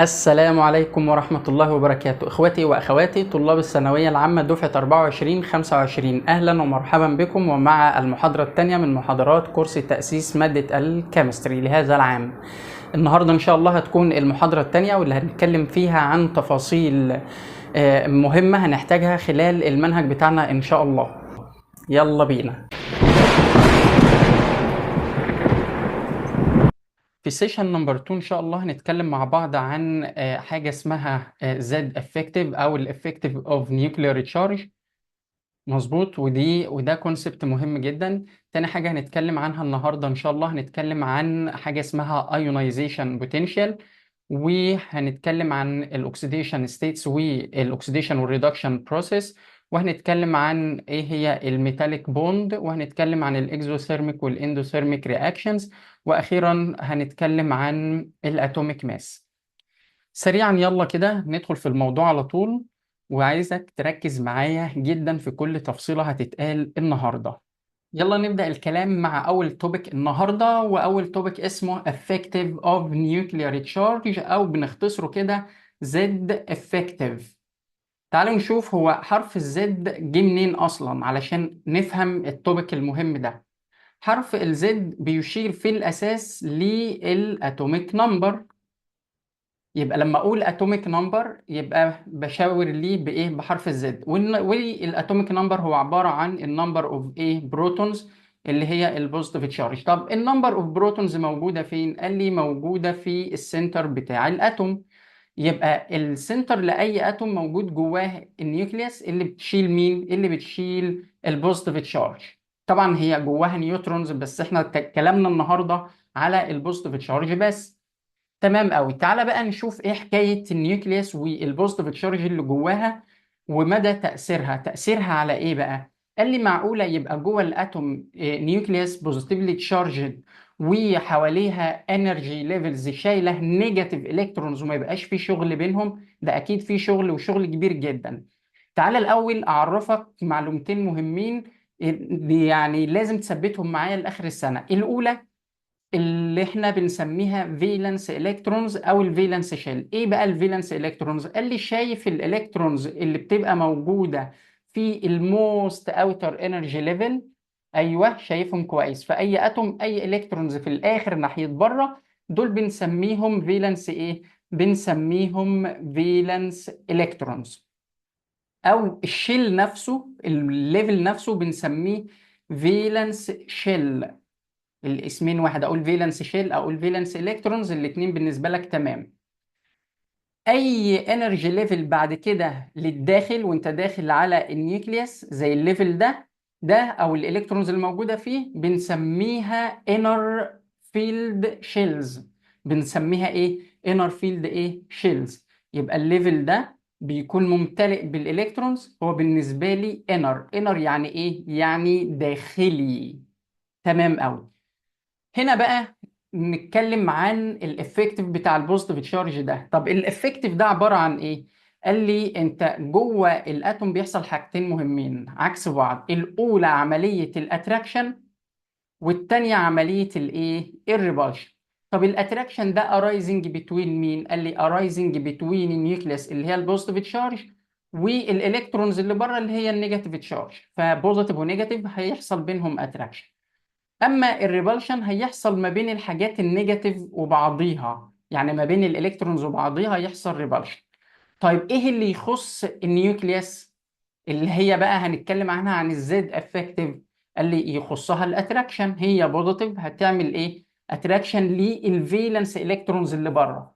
السلام عليكم ورحمة الله وبركاته. إخوتي وأخواتي طلاب الثانوية العامة دفعة 24-25، أهلا ومرحبا بكم ومع المحاضرة الثانية من محاضرات كورس تأسيس مادة الكيمستري لهذا العام. النهاردة إن شاء الله هتكون المحاضرة الثانية واللي هنتكلم فيها عن تفاصيل مهمة هنحتاجها خلال المنهج بتاعنا إن شاء الله. يلا بينا. في سيشن نمبر 2 ان شاء الله هنتكلم مع بعض عن حاجه اسمها زد افكتيف او الافكتيف اوف نيوكلير تشارج. مظبوط، وده كونسبت مهم جدا. تاني حاجه هنتكلم عنها النهارده ان شاء الله هنتكلم عن حاجه اسمها ايونايزيشن بوتنشال، وهنتكلم عن الاكسيديشن ستيتس والاكسيديشن والريدكشن بروسيس، وهنتكلم عن ايه هي الميتاليك بوند، وهنتكلم عن الاكزوثيرميك والاندوثيرميك رياكشنز، واخيرا هنتكلم عن الاتوميك ماس. سريعا يلا كده ندخل في الموضوع على طول، وعايزك تركز معايا جدا في كل تفصيلة هتتقال النهاردة. يلا نبدأ الكلام مع أول توبيك النهاردة، وأول توبيك اسمه Effective of Nuclear Charge أو بنختصره كده Z Effective. تعالوا نشوف هو حرف الزد جه منين أصلا علشان نفهم التوبيك المهم ده. حرف الزد بيشير في الأساس للأتوميك نمبر، يبقى لما اقول اتوميك نمبر يبقى بشاور ليه بايه؟ بحرف الزد. والاتوميك نمبر هو عباره عن النمبر اوف ايه؟ بروتونز، اللي هي البوزيتيف تشارج. طب النمبر اوف بروتونز موجوده فين؟ قال لي موجوده في السنتر بتاع الاتوم. يبقى السنتر لاي اتوم موجود جواه النيوكليوس اللي بتشيل مين؟ اللي بتشيل البوزيتيف تشارج. طبعا هي جواها نيوترونز، بس احنا كلامنا النهارده على البوزيتيف تشارج بس. تمام قوي. تعالى بقى نشوف ايه حكايه النيوكليوس والبوزيتيف تشارج اللي جواها ومدى تاثيرها على ايه بقى. قال لي معقوله يبقى جوه الاتوم نيوكليوس بوزيتيفلي تشارجد وحواليها انرجي ليفلز شايله نيجاتيف الكترونز وما يبقاش في شغل بينهم؟ ده اكيد في شغل وشغل كبير جدا. تعالى الاول اعرفك معلومتين مهمين، يعني لازم تثبتهم معايا لاخر السنه. الاولى اللي احنا بنسميها فالنس الكترونز او الفالنس شيل. ايه بقى الفالنس الكترونز؟ قال لي شايف الالكترونز اللي بتبقى موجوده في الموست اوتر انرجي ليفل؟ ايوه شايفهم كويس. في اي اتوم اي الكترونز في الاخر ناحيه بره، دول بنسميهم فالنس ايه؟ بنسميهم فالنس الكترونز. او الشيل نفسه، الليفل نفسه بنسميه فالنس شيل. الاسمين واحد، اقول فالنس شيل اقول فالنس الكترونز، الاثنين بالنسبه لك تمام. اي انرجي ليفل بعد كده للداخل وانت داخل على النيوكليوس زي الليفل ده او الالكترونز الموجوده فيه بنسميها انر فيلد شيلز. بنسميها ايه؟ انر فيلد ايه؟ شيلز. يبقى الليفل ده بيكون ممتلئ بالالكترونز، هو بالنسبه لي انر يعني ايه؟ يعني داخلي. تمام قوي. هنا بقى نتكلم عن الافكتيف بتاع البوزيتيف تشارج ده. طب الافكتيف ده عباره عن ايه؟ قال لي انت جوه الاتوم بيحصل حاجتين مهمين عكس بعض. الاولى عمليه الاتراكشن، والتانية عمليه الايه؟ الريبالشن. طب الاتراكشن ده ارايزنج بتوين مين؟ قال لي ارايزنج بتوين النيوكليوس اللي هي البوزيتيف تشارج والالكترونز اللي بره اللي هي النيجاتيف تشارج. فبوزيتيف ونيجاتيف هيحصل بينهم اتراكشن. اما الريبالشن هيحصل ما بين الحاجات النيجاتيف وبعضيها، يعني ما بين الالكترونز وبعضيها يحصل ريبالشن. طيب ايه اللي يخص النيوكليوس اللي هي بقى هنتكلم عنها عن الزد افكتيف؟ قال لي يخصها الاتراكشن. هي بوزيتيف هتعمل ايه؟ اتراكشن للفالنس الكترونز اللي بره.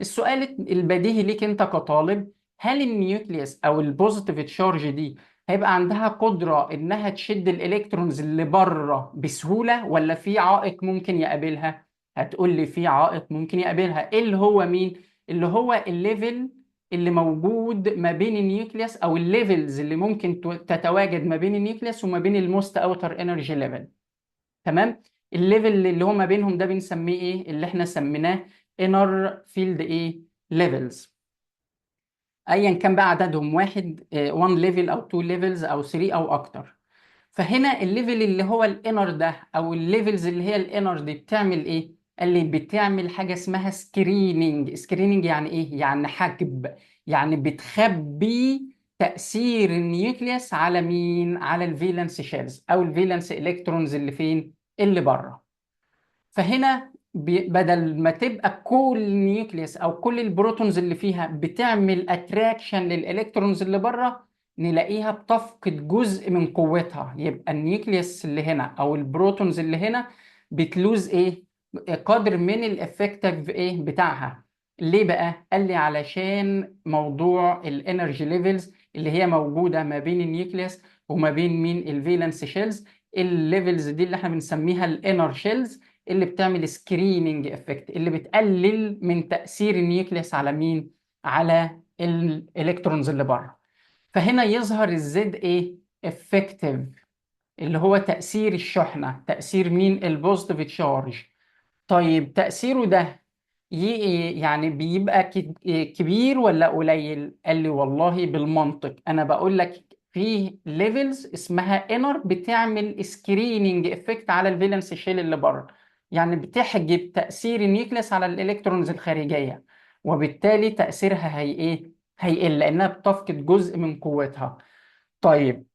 السؤال البديهي ليك انت كطالب، هل النيوكليوس او البوزيتيف تشارج دي هيبقى عندها قدرة انها تشد الالكترونز اللي بره بسهولة، ولا في عائق ممكن يقابلها؟ هتقول لي في عائق ممكن يقابلها. ايه اللي هو مين؟ اللي هو الليفل اللي موجود ما بين النيوكليوس او الليفلز اللي ممكن تتواجد ما بين النيوكليوس وما بين الموست اوتر انرجي ليفل. تمام. الليفل اللي هو ما بينهم ده بنسميه ايه؟ اللي احنا سميناه انر فيلد ايه؟ ليفلز. ايا كان بقى عددهم، واحد 1 ليفل او 2 ليفلز او 3 او اكتر. فهنا الليفل اللي هو الانر ده او الليفلز اللي هي الانر دي بتعمل ايه؟ قال لي بتعمل حاجة اسمها سكريننج. سكريننج يعني ايه؟ يعني حجب، يعني بتخبي تأثير النيوكليوس على مين؟ على الفالنس شيلز او الفالنس الكترونز اللي فين؟ اللي بره. فهنا بدل ما تبقى كل النيوكليوس او كل البروتونز اللي فيها بتعمل اتراكشن للالكترونز اللي بره، نلاقيها بتفقد جزء من قوتها. يبقى النيوكليوس اللي هنا او البروتونز اللي هنا بتلوز ايه؟ قدر من الافكتيف ايه بتاعها. ليه بقى؟ قال لي علشان موضوع الانرجي ليفلز اللي هي موجوده ما بين النيوكليوس وما بين مين؟ الفالنس شيلز. الليفلز دي اللي احنا بنسميها الانر شيلز، اللي بتعمل سكريننج افكت، اللي بتقلل من تأثير النيوكليوس على مين؟ على الالكترونز اللي بره. فهنا يظهر الزد ايه؟ افكتيف، اللي هو تأثير الشحنة، تأثير مين؟ البوزيتيف تشارج. طيب تأثيره ده يعني بيبقى كبير ولا قليل؟ قال لي والله بالمنطق انا بقول لك في ليفلز اسمها انر بتعمل سكريننج افكت على الفالنس شيل اللي بره، يعني بتحجب تأثير النيوكليس على الالكترونز الخارجية، وبالتالي تأثيرها هي ايه؟ هيقل لانها بتفقد جزء من قوتها. طيب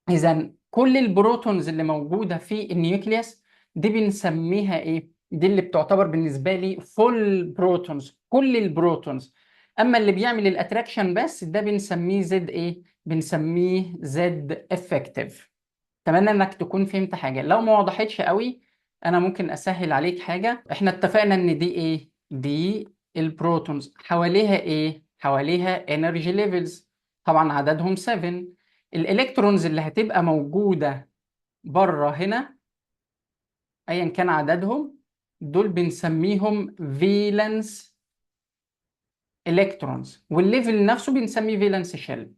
إذا كل البروتونز اللي موجودة في النيوكليوس دي بنسميها إيه؟ دي اللي بتعتبر بالنسبة لي فول بروتونز، كل البروتونز. أما اللي بيعمل الأتراكشن بس ده بنسميه زد إيه؟ بنسميه زد افكتيف. أتمنى إنك تكون فهمت حاجة. لو ما وضحتش قوي أنا ممكن أسهل عليك حاجة. إحنا اتفقنا إن دي إيه؟ دي البروتونز، حواليها إيه؟ حواليها انرجي ليفلز، طبعا عددهم 7. الالكترونز اللي هتبقى موجودة بره هنا ايا كان عددهم، دول بنسميهم فالنس الكترونز، والليفل نفسه بنسميه فالنس شيل.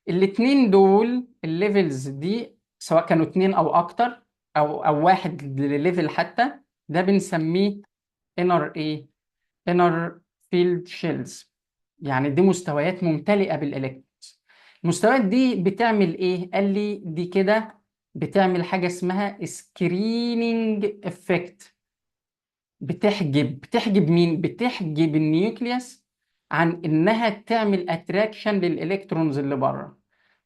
الاتنين دول الليفلز دي سواء كانوا اتنين او اكتر او واحد ليفل حتى، ده بنسميه انر ايه؟ انر فيلد شيلز. يعني دي مستويات ممتلئة بالالكترونز. المستويات دي بتعمل ايه؟ قال لي دي كده بتعمل حاجة اسمها سكريننج افكت. بتحجب مين؟ بتحجب النيوكليوس عن انها تعمل اتراكشن للالكترونز اللي بره،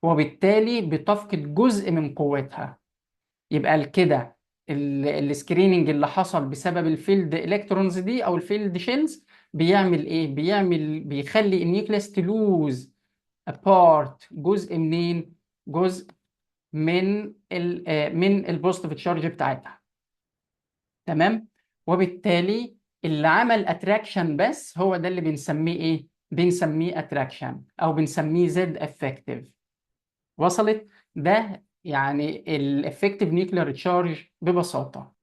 وبالتالي بتفقد جزء من قوتها. يبقى كده السكريننج اللي حصل بسبب الفيلد الكترونز دي او الفيلد شيلز بيعمل ايه؟ بيخلي النيوكليوس تلوز ابارت، جزء منين؟ جزء من البوزيتيف تشارج بتاعتها. تمام. وبالتالي اللي عمل اتراكشن بس هو ده اللي بنسميه ايه؟ بنسميه اتراكشن او بنسميه زد افكتيف. وصلت؟ ده يعني الافكتيف نيوكلير تشارج ببساطة.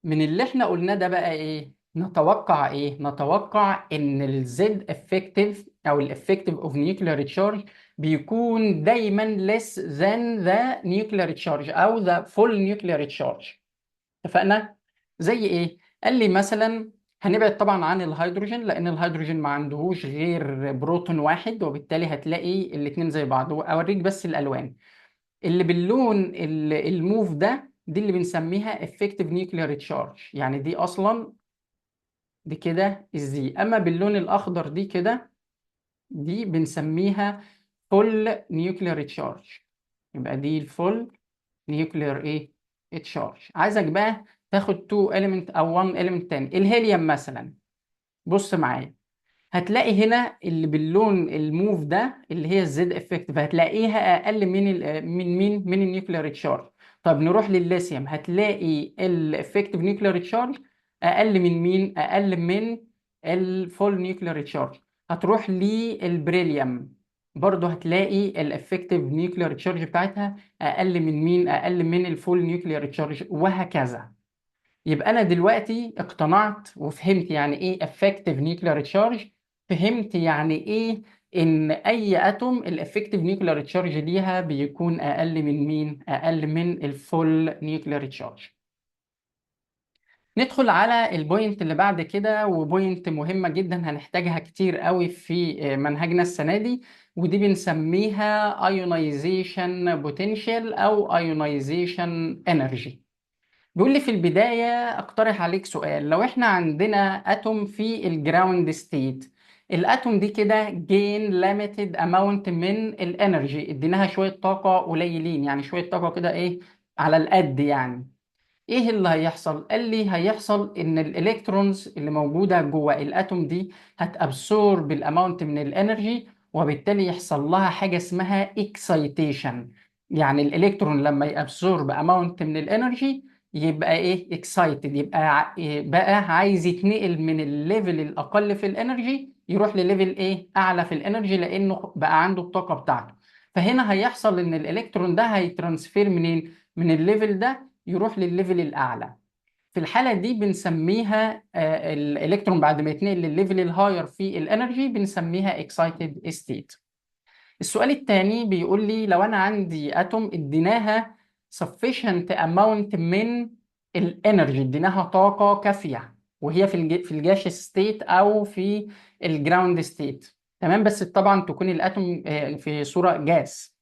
من اللي احنا قلناه ده بقى ايه؟ نتوقع ايه؟ نتوقع ان الزد افكتيف او الافكتيف اوف نيوكلير تشارج بيكون دايما less than the nuclear charge او the full nuclear charge. اتفقنا؟ زي ايه؟ قال لي مثلا هنبعد طبعا عن الهيدروجين لان الهيدروجين ما عندهوش غير بروتون واحد، وبالتالي هتلاقي الاتنين زي بعض. اوريك بس الالوان اللي باللون الموف ده، دي اللي بنسميها effective nuclear charge، يعني دي اصلا دي كده الزي. اما باللون الاخضر دي كده، دي بنسميها full nuclear charge. يبقى دي الفول نيوكلير ايه؟ تشارج. عايزك بقى تاخد 2 element او 1 element تاني. الهيليوم مثلا، بص معايا، هتلاقي هنا اللي باللون الموف ده اللي هي الزد افكتيف هتلاقيها اقل من مين؟ من النيوكلير تشارج. طب نروح للليثيوم، هتلاقي الافكتيف نيوكلير تشارج اقل من مين؟ اقل من الفول نيوكلير تشارج. هتروح للبريليوم، برضه هتلاقي الافكتيف نيوكلير تشارج بتاعتها اقل من مين؟ اقل من الفول نيوكلير تشارج، وهكذا. يبقى انا دلوقتي اقتنعت وفهمت يعني ايه effective nuclear charge. فهمت يعني ايه ان اي اتوم الافكتيف نيوكلير تشارج ليها بيكون اقل من مين؟ اقل من الفول نيوكلير تشارج. ندخل على البوينت اللي بعد كده، وبوينت مهمة جدا هنحتاجها كتير قوي في منهجنا السنة دي، ودي بنسميها ionization potential او ionization energy. بيقول لي في البداية اقترح عليك سؤال. لو احنا عندنا اتوم في الجراوند ستيت، الاتوم دي كده gain limited amount من الانرجي، اديناها شوية طاقة قليلين، يعني شوية طاقة كده ايه على القد يعني. ايه اللي هيحصل؟ قال لي هيحصل ان الالكترونز اللي موجوده جوه الاتوم دي هتابسورب الاماونت من الانرجي، وبالتالي يحصل لها حاجه اسمها اكسايتيشن. يعني الالكترون لما يابسورب اماونت من الانرجي يبقى ايه؟ اكسايتد، بقى عايز يتنقل من الليفل الاقل في الانرجي يروح لليفل ايه؟ اعلى في الانرجي، لانه بقى عنده الطاقه بتاعته. فهنا هيحصل ان الالكترون ده هيترانسفير منين؟ من الليفل ده يروح للليفل الاعلى. في الحاله دي بنسميها الالكترون بعد ما يتنقل للليفل الهاير في الانرجي بنسميها اكسايتد ستيت. السؤال الثاني بيقول لي لو انا عندي اتوم اديناها sufficient amount من الانرجي، اديناها طاقه كافيه، وهي في الجاش ستيت او في الجراوند ستيت، تمام، بس طبعا تكون الاتوم في صوره جاس.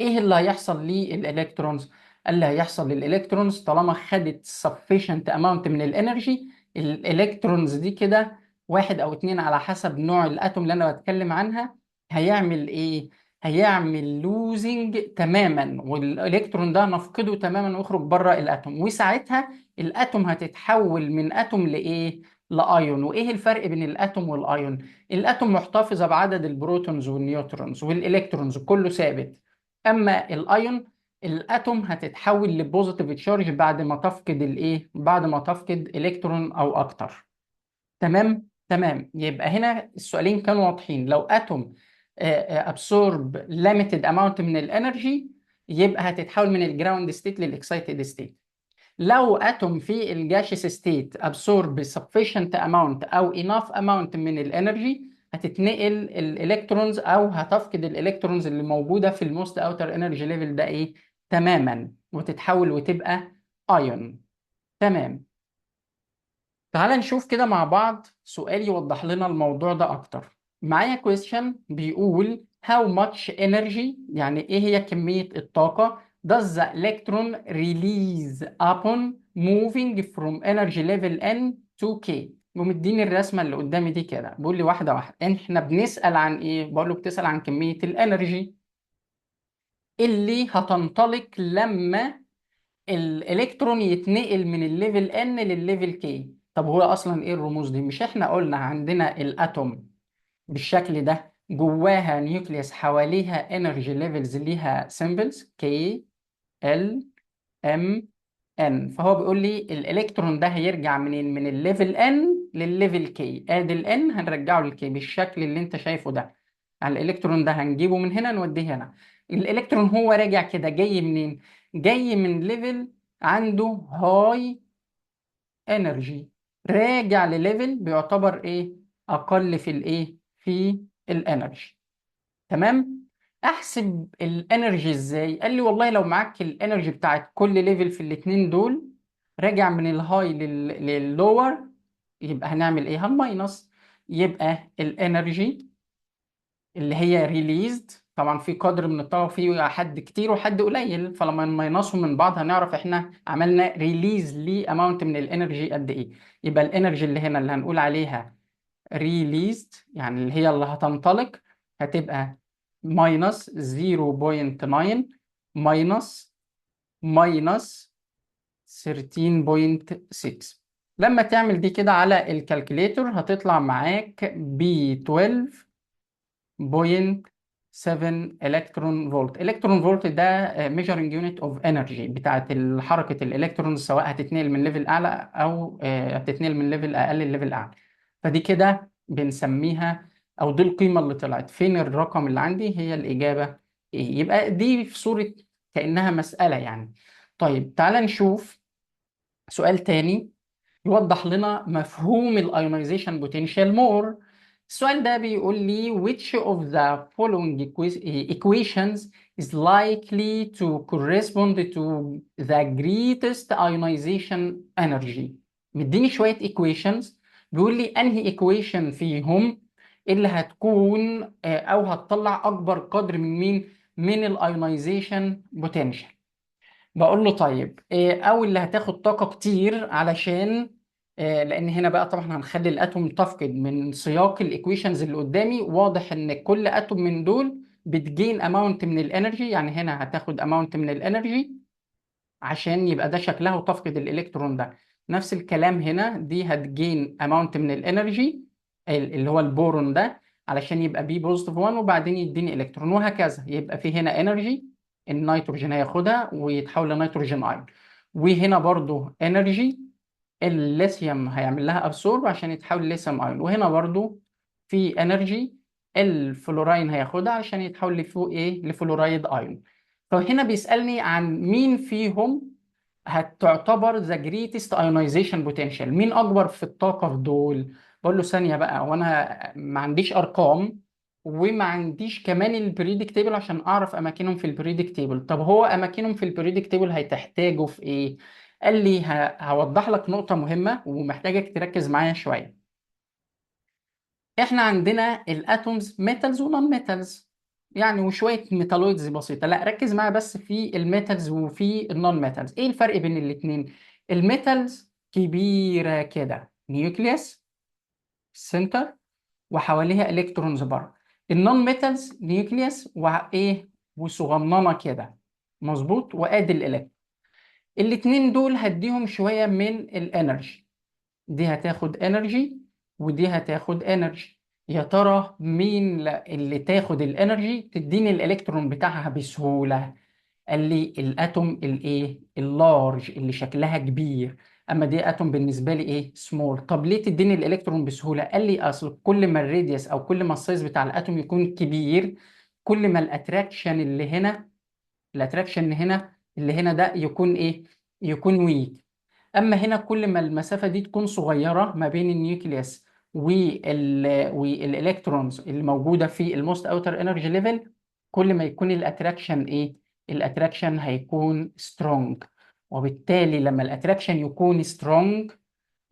ايه اللي هيحصل للالكترونز؟ اللي هيحصل للالكترونز طالما خدت sufficient amount من الانرجي، الالكترونز دي كده واحد او اتنين على حسب نوع الاتوم اللي انا بتكلم عنها، هيعمل ايه؟ هيعمل لوزنج تماما، والالكترون ده نفقده تماما ويخرج بره الاتوم، وساعتها الاتوم هتتحول من اتوم لايه؟ لايون. وايه الفرق بين الاتوم والايون؟ الاتوم محتفظه بعدد البروتونز والنيوترونز والالكترونز كله ثابت، اما الايون الاتوم هتتحول لبوزيتيف تشارج بعد ما تفقد الايه؟ بعد ما تفقد الكترون او اكتر. تمام تمام، يبقى هنا السؤالين كانوا واضحين. لو اتوم ابسورب ليميتد اماونت من الانرجي يبقى هتتحول من الجراوند ستيت للاكسايتد ستيت. لو اتوم في الجاشس ستيت ابسورب sufficient اماونت او enough اماونت من الانرجي، هتتنقل الالكترونز او هتفقد الالكترونز اللي موجوده في الموست اوتر انرجي ليفل ده ايه؟ تماما، وتتحول وتبقى ايون. تمام. تعال نشوف كده مع بعض سؤال يوضح لنا الموضوع ده اكتر. معايا question بيقول how much energy، يعني ايه هي كمية الطاقة does the electron release upon moving from energy level N to K. ومديني الرسمة اللي قدامي دي كده، بيقول لي واحدة واحدة. احنا بنسأل عن ايه؟ بقول له بتسأل عن كمية الانرجي اللي هتنطلق لما الالكترون يتنقل من الليفل ان للليفل كي. طب هو اصلا ايه الرموز دي؟ مش احنا قلنا عندنا الاتوم بالشكل ده جواها نيوكليوس حواليها انرجي ليفلز ليها سيمبلز كي ال ام ان؟ فهو بيقول لي الالكترون ده هيرجع منين؟ من الليفل ان للليفل كي. ادي الان هنرجعه للكي بالشكل اللي انت شايفه ده. يعني الالكترون ده هنجيبه من هنا نوديه هنا. الالكترون هو راجع كده جاي منين؟ جاي من ليفل عنده هاي انرجي، راجع لليفل بيعتبر ايه؟ اقل في الايه؟ في الانرجي. تمام. احسب الانرجي ازاي؟ قال لي والله لو معاك الانرجي بتاعت كل ليفل في الاتنين دول راجع من الهاي لللور، يبقى هنعمل ايه؟ هنماينس. يبقى الانرجي اللي هي ريليزد، طبعا في قدر من الطاقه وفي حد كتير وحد قليل، فلما نماينسهم من بعض هنعرف احنا عملنا ريليز لاماونت من الانرجي قد ايه. يبقى الانرجي اللي هنا اللي هنقول عليها ريليزد، يعني اللي هي اللي هتنطلق، هتبقى ماينس 0.9 ماينس ماينس 13.6. لما تعمل دي كده على الكالكوليتور هتطلع معاك ب 12.7 الكترون فولت. الكترون فولت ده ميجرنج يونت اوف انرجي بتاعت حركه الالكترونز، سواء هتتنقل من ليفل اعلى او هتتنقل من ليفل اقل لليفل اعلى. فدي كده بنسميها، او دي القيمه اللي طلعت. فين الرقم اللي عندي؟ هي الاجابه ايه؟ يبقى دي في صوره كانها مساله يعني. طيب تعال نشوف سؤال تاني يوضح لنا مفهوم الايونيزيشن بوتنشال مور. السؤال ده بيقول لي which of the following equations is likely to correspond to the greatest ionization energy. مديني شوية equations، بيقول لي انهي equation فيهم اللي هتكون او هتطلع اكبر قدر من مين؟ من الايونيزيشن بوتنشال. بقول له طيب او اللي هتاخد طاقه كتير علشان لان هنا بقى طبعا هنخلي الاتوم تفقد من سياق الايكويشنز اللي قدامي. واضح ان كل اتوم من دول بتجين اماونت من الانرجي، يعني هنا هتاخد اماونت من الانرجي عشان يبقى ده شكلها وتفقد الالكترون ده. نفس الكلام هنا، دي هتجين اماونت من الانرجي اللي هو البورون ده علشان يبقى بي بوزيتيف 1 وبعدين يديني الكترون، وهكذا. يبقى في هنا انرجي النيتروجين هياخدها ويتحول لنيتروجين ايون، وهنا برضو انرجي الليثيوم هيعمل لها ابسورب عشان يتحول لليثيوم ايون، وهنا برضو في انرجي الفلوراين هياخدها عشان يتحول لفوق ايه لفلورايد ايون. فهنا بيسألني عن مين فيهم هتعتبر ذا جريتست ايونايزيشن بوتنشال، مين اكبر في الطاقه في دول. بقول له ثانيه بقى، وانا ما عنديش ارقام وما عنديش كمان البريدك تيبل عشان اعرف اماكنهم في البريدك تيبل. طب هو اماكنهم في البريدك تيبل هتحتاجوا في ايه؟ قال لي هوضح لك نقطه مهمه ومحتاجك تركز معايا شويه. احنا عندنا الاتومز ميتالز ونون ميتالز، يعني وشويه ميتالويدز بسيطه. لا ركز معايا بس في الميتالز وفي النون ميتالز. ايه الفرق بين الاثنين؟ الميتالز كبيره كده، نيوكليوس سنتر وحواليها الكترونز بره. النون ميتالز نيوكليوس وايه وصغننه كده، مظبوط، وادي الالكترون. الاثنين دول هديهم شويه من الانرجي، دي هتاخد انرجي ودي هتاخد انرجي. يا ترى مين اللي تاخد الانرجي تديني الالكترون بتاعها بسهولة؟ قال لي الاتوم الايه اللارج اللي شكلها كبير، اما دي اتوم بالنسبة لي ايه سمول. طب ليه تديني الالكترون بسهولة؟ قال لي اصل كل ما الراديوس او كل ما السايز بتاع الاتوم يكون كبير، كل ما الاتراكشن اللي هنا، الاتراكشن هنا اللي هنا ده يكون ايه يكون ويك. اما هنا كل ما المسافه دي تكون صغيره ما بين النيوكليوس والالكترونز اللي موجوده في الموست اوتر انرجي ليفل، كل ما يكون الاتراكشن ايه الاتراكشن هيكون سترونج. وبالتالي لما الاتراكشن يكون سترونج،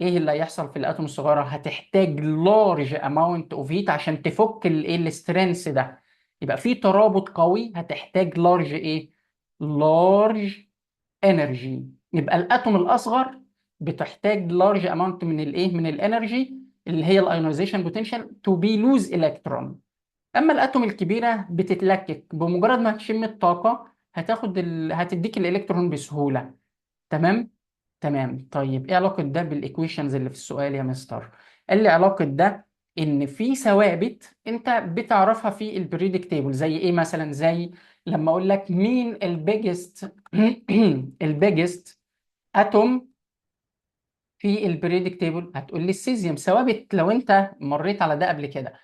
ايه اللي هيحصل في الاتوم الصغيره؟ هتحتاج لارج اماونت اوف هيت عشان تفك الايه السترينث ده. يبقى في ترابط قوي، هتحتاج لارج ايه لارج انرجي. يبقى الاتوم الاصغر بتحتاج لارج اماونت من الايه من الانرجي اللي هي الايونيزيشن بوتنشال تو بي لوز الكترون. اما الاتوم الكبيره بتتلكك بمجرد ما تشم الطاقه، هتديك الالكترون بسهوله. تمام. تمام. طيب ايه علاقه ده بالايكويشنز اللي في السؤال يا مستر؟ قال لي علاقه ده ان في ثوابت انت بتعرفها في البريدك تيبل. زي ايه مثلا؟ زي لما اقول لك مين البيجست البيجست اتوم في البريدك تيبل، هتقول لي السيزيوم. ثوابت لو انت مريت على ده قبل كده.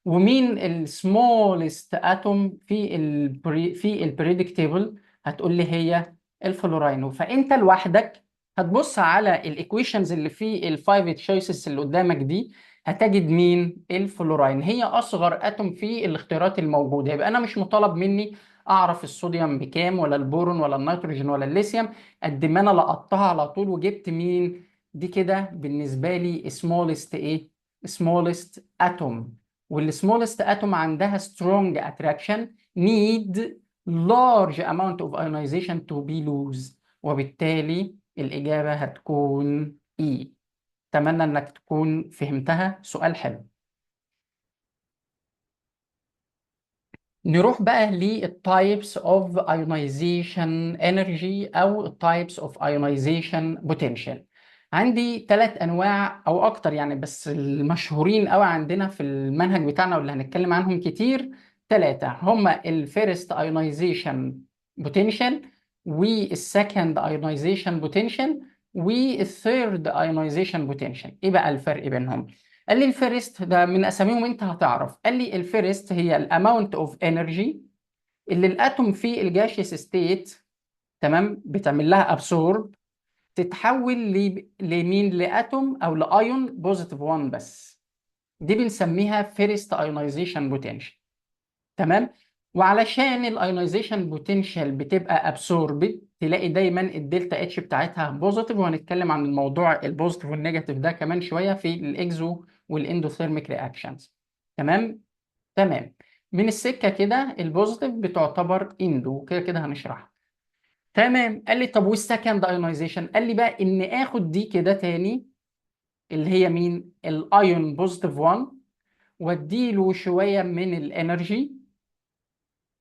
ومين السمولست اتوم في البريدك تيبل، هتقول لي هي الفلوراين. فانت لوحدك هتبص على الايكويشنز اللي في الفايف تشويسز اللي قدامك دي، هتجد مين الفلوراين هي اصغر اتوم في الاختيارات الموجوده. يبقى انا مش مطالب مني اعرف الصوديوم بكام ولا البورون ولا النيتروجين ولا الليثيوم، قد ما انا لقطتها على طول وجبت مين. دي كده بالنسبه لي سمولست ايه سمولست اتوم. والسمولست اتوم عندها strong attraction need large amount of ionization to be loose، وبالتالي الإجابة هتكون E. أتمنى إنك تكون فهمتها. سؤال حلو. نروح بقى للتايبس اوف ionization energy او التايبس اوف ionization potential. عندي ثلاث انواع او اكتر يعني، بس المشهورين قوي عندنا في المنهج بتاعنا واللي هنتكلم عنهم كتير. ثلاثة هما الفيرست ionization potential والسكند ionization potential والثيرد ionization potential. ايه بقى الفرق بينهم؟ قال لي الفيرست ده من اساميهم انت هتعرف. قال لي الفيرست هي الاماونت اوف انرجي اللي الاتوم في الجاشيس ستيت، تمام، بتعمل لها ابسورب، تتحول لمين لاتوم او لايون بوزيتيف 1 بس. دي بنسميها فيرست ايونايزيشن بوتنشال. تمام. وعلشان الايونايزيشن بوتنشال بتبقى ابسوربد، تلاقي دايما الدلتا اتش بتاعتها بوزيتيف، وهنتكلم عن الموضوع البوزيتيف والنيجاتيف ده كمان شويه في الاكزو والاندوثيرميك رياكشنز. تمام. تمام. من السكه كده البوزيتيف بتعتبر اندو، كده كده هنشرحها. تمام. قال لي طب والسكند ايونايزيشن؟ قال لي بقى ان اخد دي كده تاني، اللي هي مين؟ الايون بوزيتيف 1، واديله شويه من الانرجي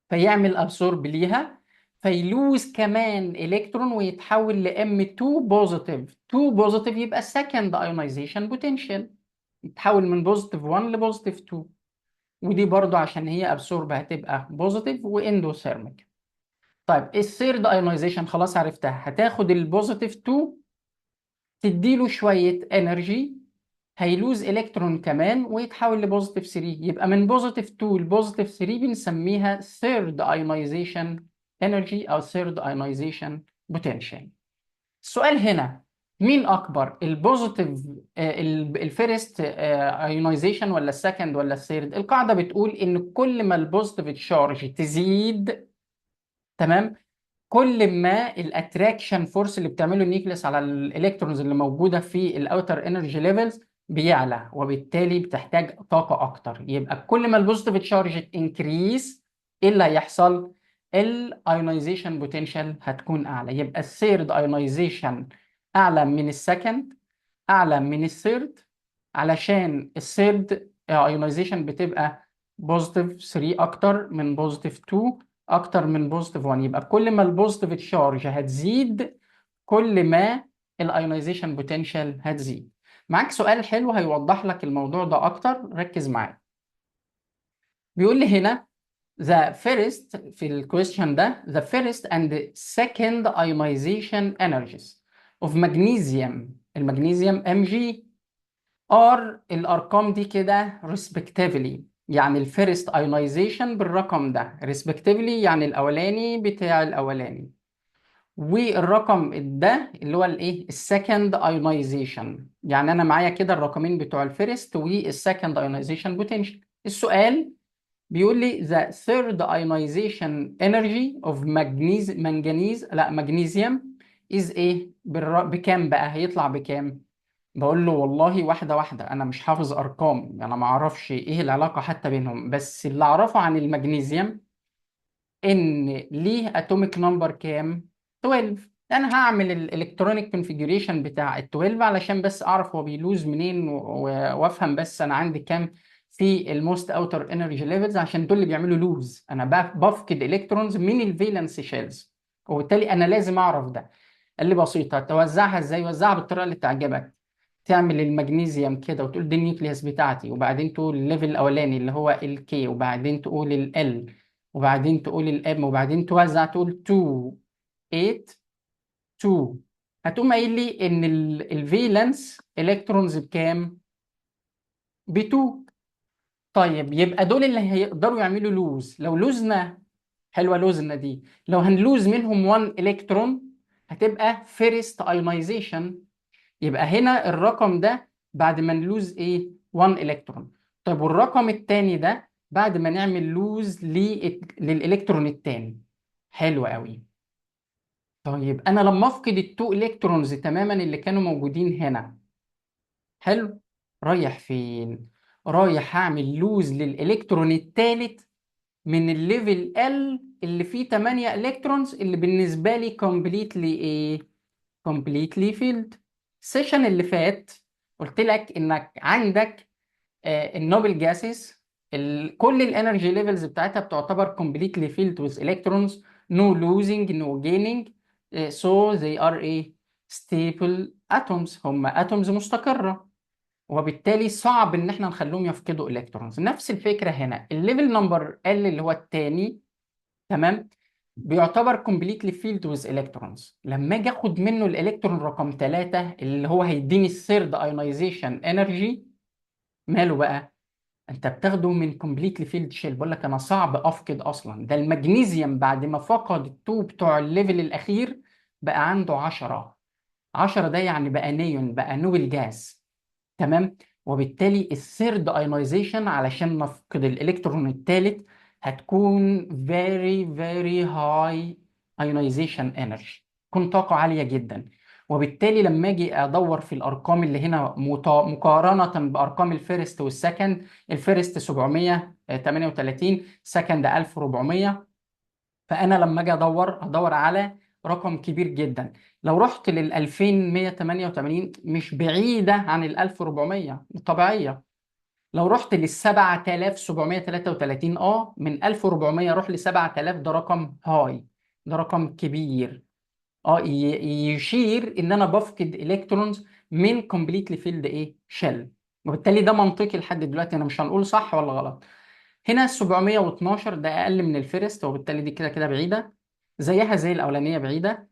فيعمل ابسورب ليها، فيلوز كمان الكترون ويتحول ل M2 بوزيتيف. 2 بوزيتيف يبقى السكند ايونايزيشن بوتنشال، يتحول من بوزيتيف 1 لبوزيتيف 2. ودي برضو عشان هي ابسورب هتبقى بوزيتيف واندوثيرميك. طيب الثيرد ايونايزيشن خلاص عرفتها، هتاخد البوزيتيف 2 تديله شويه انرجي، هيلوز الكترون كمان ويتحول لبوزيتيف 3. يبقى من بوزيتيف 2 لبوزيتيف 3 بنسميها ثيرد ايونايزيشن انرجي او ثيرد ايونايزيشن بوتنشال. السؤال هنا مين اكبر، البوزيتيف الفيرست ايونايزيشن ولا السكند ولا الثيرد؟ القاعده بتقول ان كل ما البوزيتيف تشارج تزيد، تمام، كل ما الاتراكشن فورس اللي بتعمله النيوكليس على الالكترونز اللي موجوده في الاوتر انرجي ليفلز بيعلى، وبالتالي بتحتاج طاقه اكتر. يبقى كل ما البوزيتيف تشارج انكريز، ايه اللي هيحصل؟ الايونايزيشن بوتنشال هتكون اعلى. يبقى الثيرد ايونايزيشن اعلى من السكند، اعلى من الثيرد، علشان الثيرد ايونايزيشن بتبقى بوزيتيف 3 اكتر من بوزيتيف 2 اكتر من بوزيتيف 1. يبقى كل ما البوزيتيف تشارج هتزيد، كل ما الايونايزيشن بوتنشال هتزيد. معاك سؤال حلو هيوضح لك الموضوع ده اكتر، ركز معايا. بيقول لي هنا the first في الكويستشن ده the first and second ionization energies of magnesium، المغنيسيوم Mg are الارقام دي كده respectively، يعني الفيرست ايونايزيشن بالرقم ده respectively، يعني الاولاني بتاع الاولاني، والرقم ده اللي هو الايه السكند ايونايزيشن. يعني انا معايا كده الرقمين بتوع الفيرست والسكند ايونايزيشن بوتنشال. السؤال بيقول لي the third ionization energy of magnesium is ايه بكام بقى؟ هيطلع بكام؟ بقول له والله واحدة واحدة، أنا مش حافظ أرقام، أنا ما أعرفش إيه العلاقة حتى بينهم، بس اللي أعرفه عن المغنيسيوم إن ليه أتوميك نمبر كام؟ 12. أنا هعمل الإلكترونيك كونفيجريشن بتاع ال 12 علشان بس أعرف هو بيلوز منين وأفهم بس أنا عندي كام في الموست أوتر إنرجي ليفلز، عشان دول اللي بيعملوا لوز. أنا بفقد إلكترونز من الفالنس شيلز، وبالتالي أنا لازم أعرف ده. قال لي بسيطة، توزعها إزاي؟ وزعها بالطريقة اللي تعجبك. تعمل المغنيسيوم كده وتقول دي النيوكليوس بتاعتي، وبعدين تقول الليفل الاولاني اللي هو الكي، وبعدين تقول ال، وبعدين تقول الام، وبعدين توزع تقول 2 8 2. هتقوم قايل لي ان الفالنس الكترونز بكام؟ ب 2. طيب يبقى دول اللي هيقدروا يعملوا لوز. لو لوزنا، حلوه لوزنا دي، لو هنلوز منهم 1 الكترون هتبقى فيرست ايونايزيشن. يبقى هنا الرقم ده بعد ما نلوز ايه 1 الكترون. طيب والرقم التاني ده بعد ما نعمل لوز للالكترون التاني. حلو قوي. طيب انا لما افقد التو الكترونز تماما اللي كانوا موجودين هنا، حلو، رايح فين؟ رايح هعمل لوز للالكترون التالت من الليفل ال اللي فيه 8 الكترونز، اللي بالنسبه لي كومبليتلي ايه؟ كومبليتلي فيلد. السيشن اللي فات قلت لك انك عندك النوبل جاسز، كل الانرجي ليفلز بتاعتها بتعتبر كومبليتلي فيلد with electrons, no losing no gaining. So they are a stable atoms، هم اتومز مستقرة، وبالتالي صعب ان احنا نخليهم يفقدوا الكترونز. نفس الفكرة هنا، الليفل نمبر ال اللي هو الثاني، تمام، بيعتبر كومبليتلي فيلد ويز الكترونز. لما اجي اخد منه الالكترون رقم 3 اللي هو هيديني الثيرد ايونايزيشن انرجي، ماله بقى؟ انت بتاخده من كومبليتلي فيلد شيل. بقول لك انا صعب افقد اصلا. ده المغنيسيوم بعد ما فقد التو بتوع الليفل الاخير بقى عنده 10. 10 ده يعني بقى نيون، بقى نوبل جاز، تمام. وبالتالي الثيرد ايونايزيشن علشان نفقد الالكترون الثالث هتكون very very high ionization energy، تكون طاقة عالية جدا. وبالتالي لما اجي ادور في الارقام اللي هنا مقارنة بارقام الفيرست والسكند، الفيرست 738، سكند 1400، فانا لما اجي ادور على رقم كبير جدا. لو رحت لل 2188 مش بعيدة عن ال 1400 طبيعية. لو رحت لل 7733 من 1400 روح ل 7000، ده رقم هاي، ده رقم كبير. يشير ان انا بفقد الكترونز من كومبليتلي فيلد ايه شيل. وبالتالي ده منطقي لحد دلوقتي، انا مش هنقول صح ولا غلط. هنا 712 ده اقل من الفيرست، وبالتالي دي كده كده بعيده، زيها زي الاولانيه بعيده.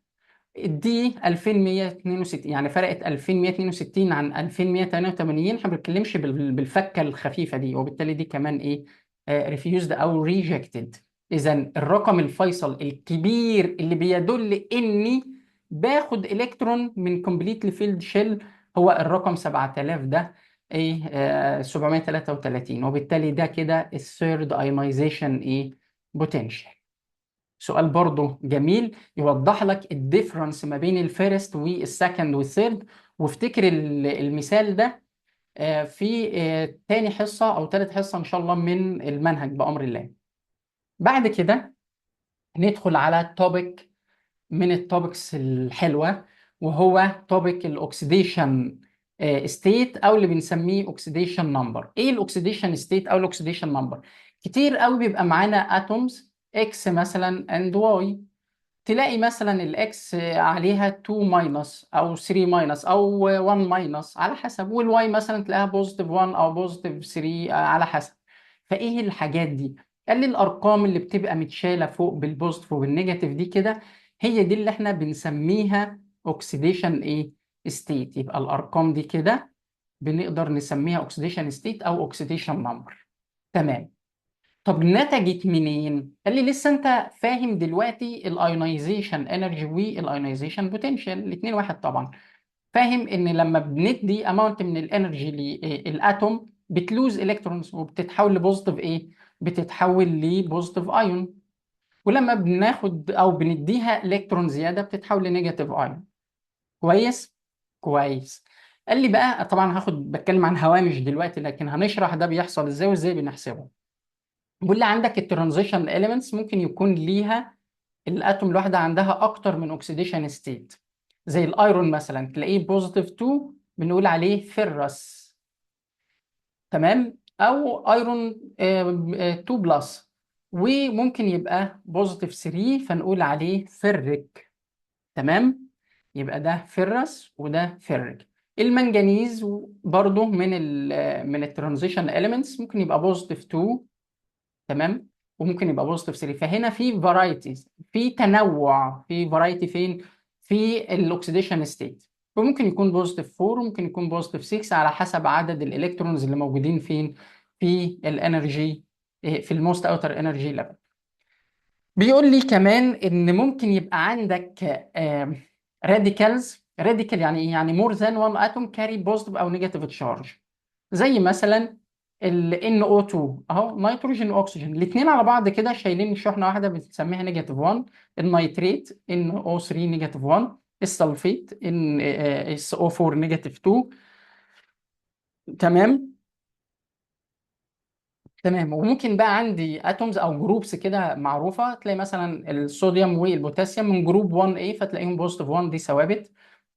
دي 2162، يعني فرقت 2162 عن 2188، احنا ما بنتكلمش بالفكه الخفيفه دي، وبالتالي دي كمان ايه، ريفيوزد او ريجكتد. اذا الرقم الفيصل الكبير اللي بيدل اني باخد الكترون من كومبليتلي فيلد شيل هو الرقم 7000 ده، ايه 733، وبالتالي ده كده الثيرد ايونايزيشن ايه بوتنشال. سؤال برضه جميل يوضح لك الديفرنس ما بين الفيرست والسكند والثيرد. وافتكر المثال ده في تاني حصة أو تالت حصة إن شاء الله من المنهج بأمر الله. بعد كده ندخل على توبيك من التوبكس الحلوة، وهو توبيك الأكسيديشن ستيت، أو اللي بنسميه أكسيديشن نمبر. إيه الأكسيديشن ستيت أو الأكسيديشن نمبر؟ كتير قوي بيبقى معانا اتومز اكس مثلا اند واي، تلاقي مثلا الاكس عليها 2 ماينس او 3 ماينس او 1 ماينس على حسب، والواي مثلا تلاقيها بوزيتيف 1 او بوزيتيف 3 على حسب. فايه الحاجات دي؟ قال لي الارقام اللي بتبقى متشاله فوق بالبوزيتيف وبالنيجاتيف دي كده، هي دي اللي احنا بنسميها اوكسيديشن ايه ستيت. يبقى الارقام دي كده بنقدر نسميها اوكسيديشن ستيت او اوكسيديشن نمبر. تمام. طب نتجت منين؟ قال لي لسه انت فاهم دلوقتي الايونيزيشن انرجي والايونيزيشن بوتنشال الاثنين واحد طبعا. فاهم ان لما بندي اماونت من الانرجي للاتوم بتلوز الكترونز وبتتحول لبوزيتيف ايه؟ بتتحول لبوزيتيف ايون. ولما بناخد او بنديها الكترون زياده بتتحول لنيجاتيف ايون. كويس؟ كويس. قال لي بقى طبعا بتكلم عن هوامش دلوقتي، لكن هنشرح ده بيحصل ازاي وازاي بنحسبه. بيقول لي عندك الترانزيشن اليمنتس ممكن يكون ليها الاتوم الواحده عندها اكتر من اوكسيديشن ستيت. زي الايرون مثلا تلاقيه بوزيتيف 2 بنقول عليه فيرس. تمام. او ايرون 2 بلس، وممكن يبقى بوزيتيف 3 فنقول عليه فيريك. تمام. يبقى ده فيرس وده فيريك. المنجنيز برضه من الترانزيشن اليمنتس ممكن يبقى بوزيتيف 2. تمام. وممكن يبقى بوزيتيف 3. فهنا في فرايتيز، في تنوع، في فرايتي فين؟ في الاكسيديشن ستيت. وممكن يكون بوزيتيف 4 وممكن يكون بوزيتيف 6 على حسب عدد الالكترونز اللي موجودين فين في الانرجي، في الموست اوتر انرجي ليفل. بيقول لي كمان ان ممكن يبقى عندك راديكالز. راديكال يعني ايه؟ يعني مور ذان وان اتوم كاري بوزيتيف او نيجاتيف تشارج. زي مثلا ال NO2 اهو، نيتروجين واكسجين الاثنين على بعض كده شايلين شحنه واحده بنسميها نيجاتيف 1. النيتريت NO3 نيجاتيف 1. السلفيت SO4 نيجاتيف 2. تمام. تمام. وممكن بقى عندي اتومز او جروبس كده معروفه، تلاقي مثلا الصوديوم والبوتاسيوم من جروب 1A فتلاقيهم بوزيتيف 1، دي ثوابت.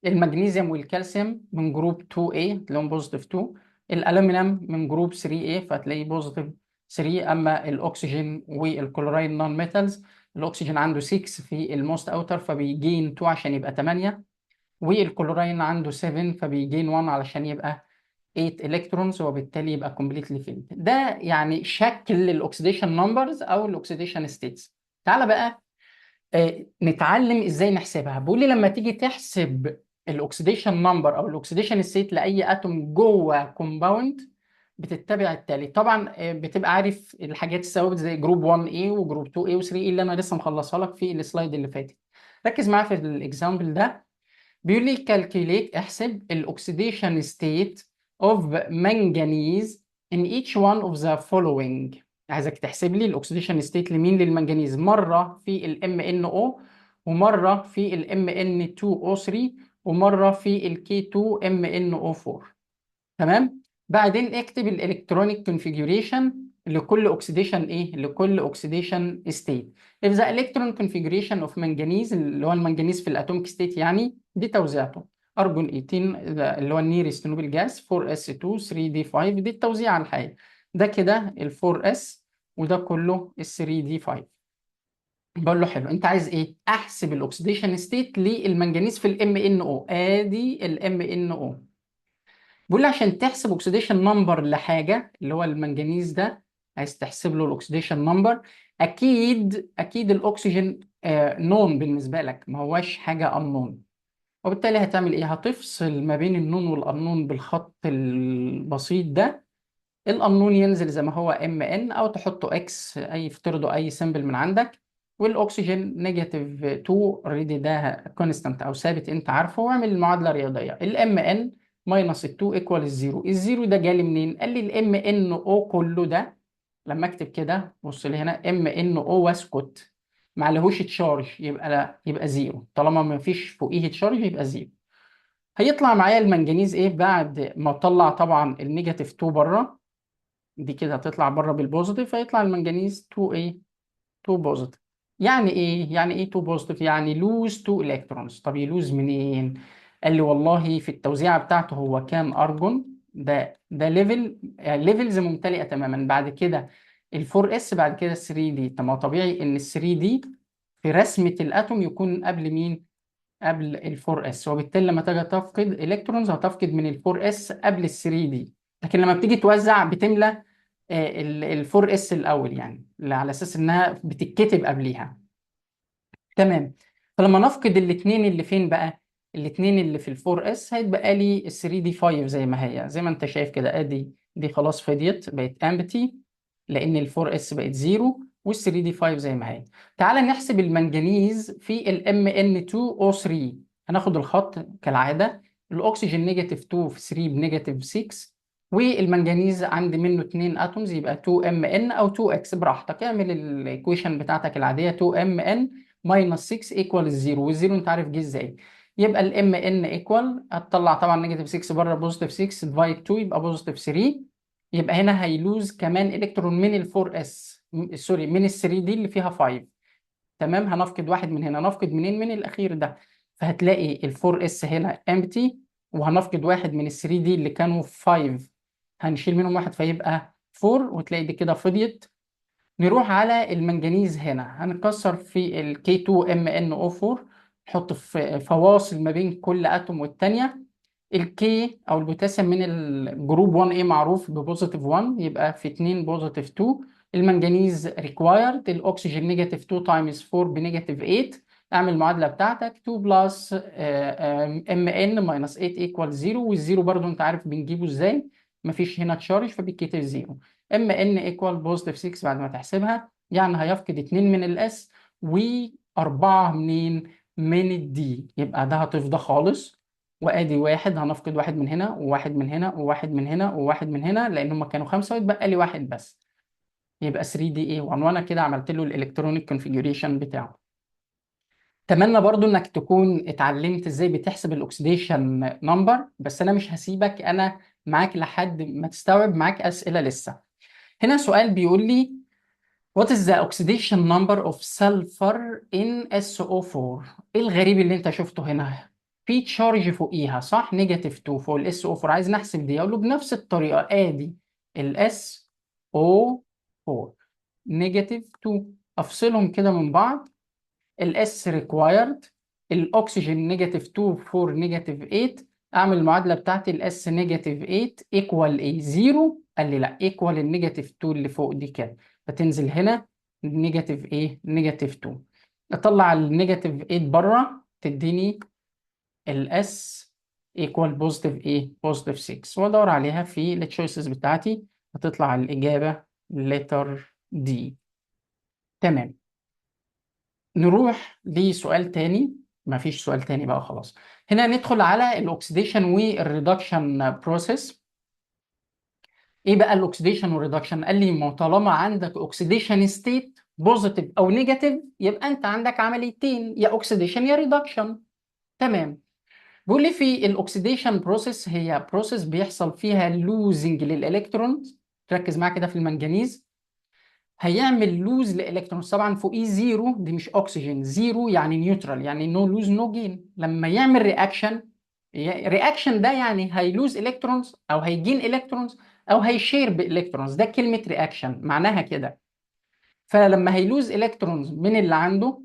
المغنيسيوم والكالسيوم من جروب 2A تلاقيهم بوزيتيف 2. الالومنيوم من جروب 3A فتلاقيه بوزيتيف 3. اما الاكسجين والكلورايد نون ميتالز، الاكسجين عنده 6 في الموست اوتر فبيجين 2 عشان يبقى 8، والكلوراين عنده 7 فبيجين 1 علشان يبقى 8 الكترونز، وبالتالي يبقى كومبليتلي فيلد. ده يعني شكل الاكسيديشن نمبرز او الاكسيديشن ستيتس. تعال بقى نتعلم ازاي نحسبها. بيقول لي لما تيجي تحسب الاكسيديشن نمبر او الاكسيديشن ستيت لاي اتوم جوه كومباوند بتتبع التالي. طبعا بتبقى عارف الحاجات الثوابت زي جروب 1A وجروب 2A و3A اللي انا لسه مخلصها لك في السلايد اللي فاتت. ركز معايا في الاكزامبل ده. بيقول لي calculate احسب الاكسيديشن ستيت of manganese in each one of the following. عايزك تحسب لي الاكسيديشن ستيت لمين؟ للمنجنيز، مره في ال MnO، ومره في ال Mn2O3، ومره في ال K2MnO4. تمام. بعدين اكتب الالكترونيك كونفيجوريشن لكل اوكسيديشن ايه، لكل اوكسيديشن ستيت. if the electron configuration of manganese اللي هو المنجنيز في الاتوميك ستيت يعني، دي توزيعته: ارجون 18 اللي هو النيرست نوبل جاس 4s2 3d5، دي التوزيع الحقيقي. ده كده ال 4s، وده كله ال 3d5. بقول له حلو، انت عايز ايه؟ احسب الاكسيديشن ستيت للمنجنيز في الام ان او. ادي الام ان او. بيقول لي عشان تحسب اوكسيديشن نمبر لحاجه اللي هو المنجنيز ده، عايز تحسب له الاكسيديشن نمبر، اكيد الاكسجين نون بالنسبه لك، ما هواش حاجه انون. وبالتالي هتعمل ايه؟ هتفصل ما بين النون والانون بالخط البسيط ده. القانون ينزل زي ما هو ام ان، او تحطه اكس، اي افترضه اي سيمبل من عندك. والاكسجين نيجاتيف 2 اوريدي، ده كونستانت او ثابت انت عارفه، واعمل المعادله الرياضيه. الام ان ماينس ال 2 ايكوال الزيرو. الزيرو ده جالي منين؟ قال لي الام ان او كله ده، لما اكتب كده بص لي هنا ام ان او واسكت، ما عليهوش تشارج، يبقى لا، يبقى زيرو. طالما ما فيش فوقيه تشارج يبقى زيرو. هيطلع معايا المنجنيز ايه بعد ما اطلع طبعا النيجاتيف 2 بره؟ دي كده هتطلع بره بالبوزيتيف، فيطلع المنجنيز 2 ايه، 2 بوزيتيف. يعني ايه؟ يعني ايه 2 بوزيتيف؟ يعني لوز 2 الكترونز. طب يلوز منين؟ قال لي والله في التوزيعه بتاعته هو كان ارجون، ده ليفل، ليفلز ممتلئه تماما. بعد كده ال 4 اس، بعد كده 3 دي. طب ما هو طبيعي ان ال 3 دي في رسمه الاتوم يكون قبل مين؟ قبل ال 4 اس. وبالتالي لما تيجي تفقد الكترونز هتفقد من ال 4 اس قبل ال 3 دي. لكن لما بتيجي توزع بتملى ال 4 اس الاول، يعني على اساس انها بتتكتب قبليها. تمام. فلما نفقد الاثنين اللي فين بقى؟ الاثنين اللي في ال 4 اس، هيتبقى لي ال 3 دي 5 زي ما هي، زي ما انت شايف كده. ادي دي خلاص فضيت، بقت امبتي، لان ال 4 اس بقت زيرو، وال 3 دي 5 زي ما هي. تعال نحسب المنجنيز في ال Mn2O3. هناخد الخط كالعاده. الاكسجين نيجاتيف 2 في 3 بنيجاتيف 6، والمنجنيز عندي منه 2 اتومز، يبقى 2Mn او 2X براحتك. اعمل الايكويشن بتاعتك العاديه 2Mn ماينس 6 ايكوال الزيرو. والزيرو انت عارف جه ازاي. يبقى الام ان ايكوال، هتطلع طبعا نيجاتيف 6 بره بوزيتيف 6 ديفايد 2 يبقى بوزيتيف 3. يبقى هنا هيلوز كمان الكترون من ال 4 اس، سوري من ال 3 دي اللي فيها 5. تمام. هنفقد واحد من هنا، نفقد منين؟ من الاخير ده. فهتلاقي ال 4 اس هنا امبتي، وهنفقد واحد من ال 3 دي اللي كانوا 5، هنشيل منهم واحد فيبقى 4، وتلاقي دي كده فضيت. نروح على المنجنيز هنا، هنكسر في ال K2MnO4، نحط في فواصل ما بين كل اتوم والتانية. الكي او البوتاسيوم من الجروب 1 a معروف ببوزيتيف 1، يبقى في 2 بوزيتيف 2. المنجنيز ريكوايرد الاكسجين نيجاتيف 2 تايمز 4 بنيجاتيف 8. اعمل المعادله بتاعتك 2 بلس ام ان ماينس 8 ايكوال 0. والزيرو برضو انت عارف بنجيبه ازاي، مفيش هنا تشارج فبيتكتب 0. ام ان ايكوال بوزيتيف 6 بعد ما تحسبها، يعني هيفقد 2 من الاس و4 منين؟ من الدي. يبقى ده هتفضى خالص. وادي واحد، هنفقد واحد من هنا وواحد من هنا وواحد من هنا وواحد من هنا، لان هم كانوا خمسه ويتبقى لي واحد بس. يبقى 3 دي ايه 1. وانا كده عملت له الالكترونيك كونفيجريشن بتاعه. اتمنى برضو انك تكون اتعلمت ازاي بتحسب الاكسيديشن نمبر، بس انا مش هسيبك، انا معاك لحد ما تستوعب. معاك اسئله لسه. هنا سؤال بيقول لي What is the oxidation number of sulfur in SO4؟ ايه الغريب اللي انت شفته هنا؟ في تشارج فوقيها صح؟ نيجاتيف 2 فوق ال SO4. عايز نحسب دي، اقول له بنفس الطريقه. ادي ال SO4 نيجاتيف 2، افصلهم كده من بعض. الاس ريكوايرد الاكسجين نيجاتيف 2 4 نيجاتيف 8. اعمل المعادله بتاعتي الاس نيجاتيف 8 ايكوال ايه؟ 0. قال لي لا، ايكوال النيجاتيف 2 اللي فوق دي كده. فتنزل هنا نيجاتيف ايه؟ نيجاتيف 2. اطلع النيجاتيف 8 بره، تديني الاس ايكوال بوزيتيف ايه؟ بوزيتيف 6. وادور عليها في التشويسز بتاعتي، هتطلع الاجابه لتر دي. تمام. نروح لسؤال تاني. مفيش سؤال تاني بقى خلاص. هنا ندخل على الاكسيديشن والريدكشن بروسيس. ايه بقى الاكسيديشن والريدكشن؟ قال لي ما طالما عندك اوكسيديشن ستيت بوزيتيف او نيجاتيف، يبقى انت عندك عمليتين، يا اوكسيديشن يا ريدكشن. تمام. بيقول لي في الاكسيديشن بروسيس، هي بروسيس بيحصل فيها لوزنج للالكترونز. ركز معايا كده في المنجنيز. هيعمل لوز لالكترونز. طبعا فوقيه زيرو، دي مش اكسجين، زيرو يعني نيوترال، يعني نو لوز نو جين. لما يعمل رياكشن، رياكشن ده يعني هيلوز الكترونز او هيجين الكترونز او هيشير بالكترونز، ده كلمه رياكشن معناها كده. فلما هيلوز الكترونز من اللي عنده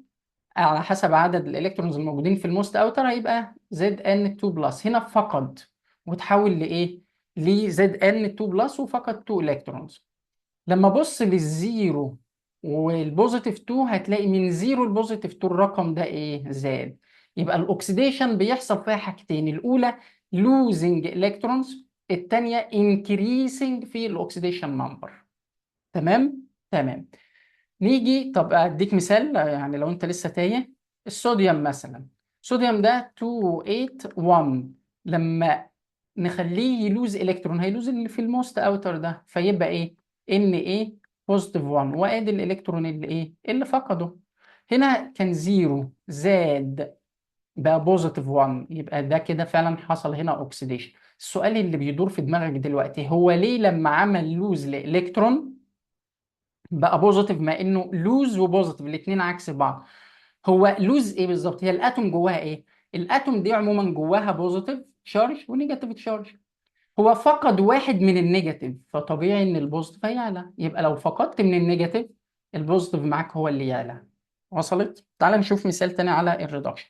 على حسب عدد الالكترونز الموجودين في الموست اوتر، هيبقى زد ان 2 بلس. هنا فقد وتحول لايه؟ لزد ان 2 بلس وفقد 2 الكترونز. لما ابص للزيرو والبوزيتيف 2، هتلاقي من زيرو لبوزيتيف 2 الرقم ده ايه؟ زاد. يبقى الاكسيديشن بيحصل فيها حاجتين، الاولى لوزنج الكترونز، الثانيه انكريسنج في الاكسيديشن نمبر. تمام تمام. نيجي طب اديك مثال، يعني لو انت لسه تايه. الصوديوم مثلا، الصوديوم ده 281، لما نخليه يلوز الكترون هيلوز اللي في الموست اوتر ده، فيبقى ايه؟ ان ايه بوزيتيف 1، وادي الالكترون اللي ايه اللي فقده. هنا كان زيرو زاد بقى بوزيتيف 1، يبقى ده كده فعلا حصل هنا اوكسيديشن. السؤال اللي بيدور في دماغك دلوقتي هو ليه لما عمل لوز لالكترون بقى بوزيتيف، مع انه لوز وبوزيتيف الاثنين عكس بعض؟ هو لوز ايه بالظبط؟ هي الاتوم جواها ايه؟ الاتوم دي عموما جواها بوزيتيف شارج ونيجاتيف شارج. هو فقد واحد من النيجاتيف، فطبيعي ان البوزيتيف هيعلى. يبقى لو فقدت من النيجاتيف، البوزيتيف معاك هو اللي يعلى. وصلت؟ تعال نشوف مثال تاني على الريدكشن.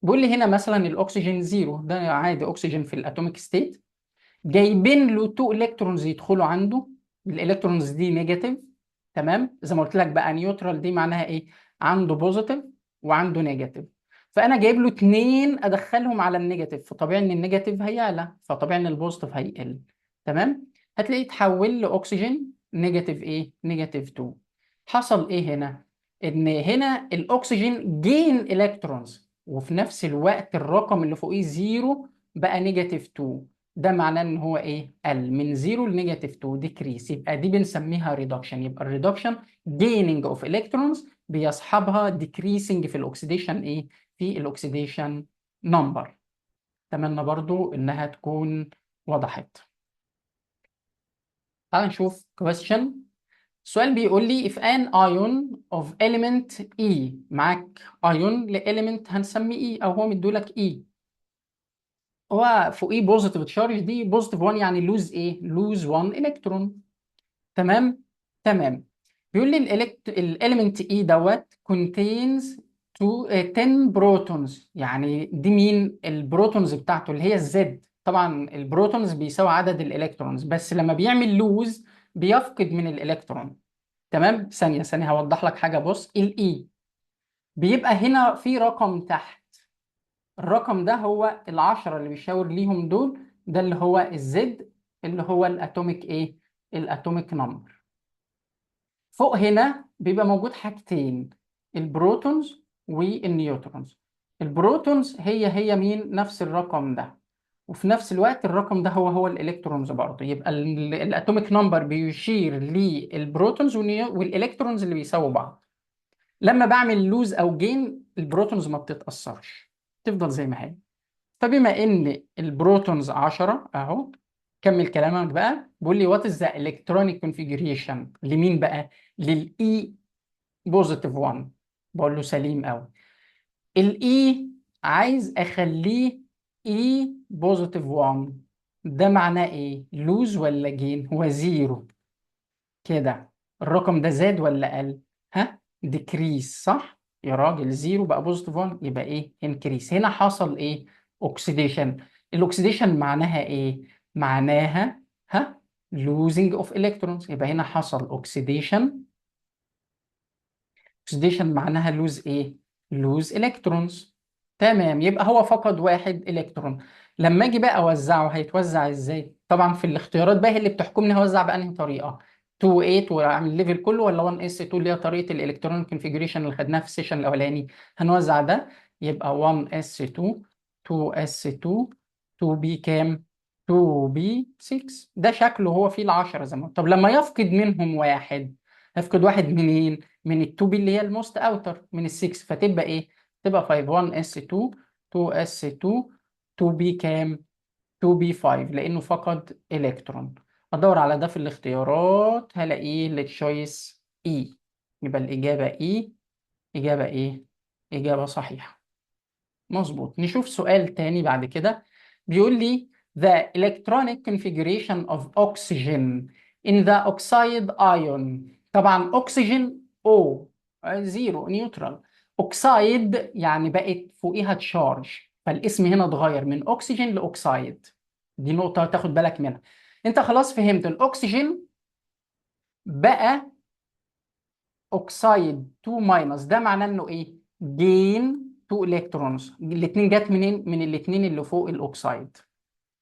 بيقول لي هنا مثلا الاكسجين زيرو، ده عادي اكسجين في الاتوميك ستيت، جايبين له 2 الكترونز يدخلوا عنده، الالكترونز دي نيجاتيف. تمام، زي ما قلت لك بقى نيوترال دي معناها ايه؟ عنده بوزيتيف وعنده نيجاتيف. فانا جايب له اتنين ادخلهم على النيجاتيف، فطبيعي ان النيجاتيف هيعلى، فطبيعي ان البوزيتيف هيقل. تمام. هتلاقيه اتحول لاكسجين نيجاتيف ايه؟ نيجاتيف 2. حصل ايه هنا؟ ان هنا الاكسجين جين الكترونز، وفي نفس الوقت الرقم اللي فوقيه زيرو بقى نيجاتيف 2. ده معناه ان هو ايه؟ قل من 0 لنيجاتيف 2، ديكريس. يبقى دي بنسميها ريدكشن. يبقى الريدكشن جيننج اوف الكترونز بيصحبها ديكريسنج في الاكسيديشن ايه؟ في الاكسيديشن نمبر. اتمنى برضو انها تكون وضحت. تعال نشوف question. السؤال بيقول لي if an ion of element E، معاك ايون لإليمنت هنسميه E او هو مديولك E، هو فوقيه بوزيتيف تشارج، دي بوزيتيف 1 يعني لوز ايه؟ لوز 1 الكترون. تمام تمام. بيقول لي الاليمنت اي دوت contains 10 بروتونز، يعني دي مين البروتونز بتاعته؟ اللي هي الزد. طبعا البروتونز بيساوي عدد الالكترونز، بس لما بيعمل لوز بيفقد من الالكترون. تمام، ثانية ثانية هوضح لك حاجة. بص، الاي بيبقى هنا في رقم تحت، الرقم ده هو العشرة اللي بيشاور ليهم دول، ده اللي هو الزد، اللي هو الاتوميك ايه؟ الاتوميك نمبر. فوق هنا بيبقى موجود حاجتين، البروتونز والنيوترونز. البروتونز هي مين؟ نفس الرقم ده، وفي نفس الوقت الرقم ده هو الالكترونز برضه. يبقى الاتوميك نمبر بيشير للبروتونز والالكترونز اللي بيساووا بعض. لما بعمل لوز او جين، البروتونز ما بتتأثرش، تفضل زي ما هي. فبما ان البروتونز 10 اهو، كمل كلامك بقى. بيقول لي وات از ذا الكترونيك كونفيجريشن لمين بقى؟ للاي بوزيتيف 1. بقول له سليم قوي. الاي عايز اخليه اي بوزيتيف 1، ده معناه ايه؟ لوز ولا جين؟ هو زيرو كده. الرقم ده زاد ولا قل؟ ها، ديكريس صح يا راجل. زيرو بقى بوزيتيف 1 يبقى ايه؟ انكريس. هنا حصل ايه؟ اوكسيديشن. الاكسيديشن معناها ايه؟ معناها ها لوزنج اوف الكترونز. يبقى هنا حصل اوكسيديشن. اوكسيديشن معناها لوز ايه؟ لوز الكترونز. تمام، يبقى هو فقد واحد الكترون. لما اجي بقى اوزعه هيتوزع ازاي؟ طبعا في الاختيارات بقى هي اللي بتحكمني هوزع بانهي طريقه، 2 8 واعمل الليفل كله، ولا 1 اس 2 اللي هي طريقه الالكترون كونفيجريشن اللي خدناها في السيشن الاولاني. هنوزع ده، يبقى 1 اس 2، 2 اس 2، 2 بي كام؟ 2 بي 6. ده شكله هو فيه العشرة زي ما قلت. طب لما يفقد منهم واحد، هيفقد واحد منين؟ من ال 2 بي اللي هي الموست اوتر من ال 6، فتبقى ايه؟ تبقى 5 1 اس 2، 2 اس 2، 2 بي كام؟ 2 بي 5، لانه فقد الكترون. ادور على ده في الاختيارات هلاقيه للتشويس E. يبقى الإجابة E. إجابة إيه؟ إجابة صحيحة. مظبوط. نشوف سؤال تاني بعد كده. بيقول لي the electronic configuration of oxygen in the oxide ion. طبعا أكسجين O زيرو نيوترال، أوكسايد يعني بقت فوقيها تشارج، فالاسم هنا اتغير من أكسجين لأوكسايد. دي نقطة تاخد بالك منها. أنت خلاص فهمت الأكسجين بقى اوكسايد 2 ماينس، ده معناه انه ايه؟ جين 2 الكترونز. الاثنين جت منين؟ من الاثنين اللي فوق الاوكسايد.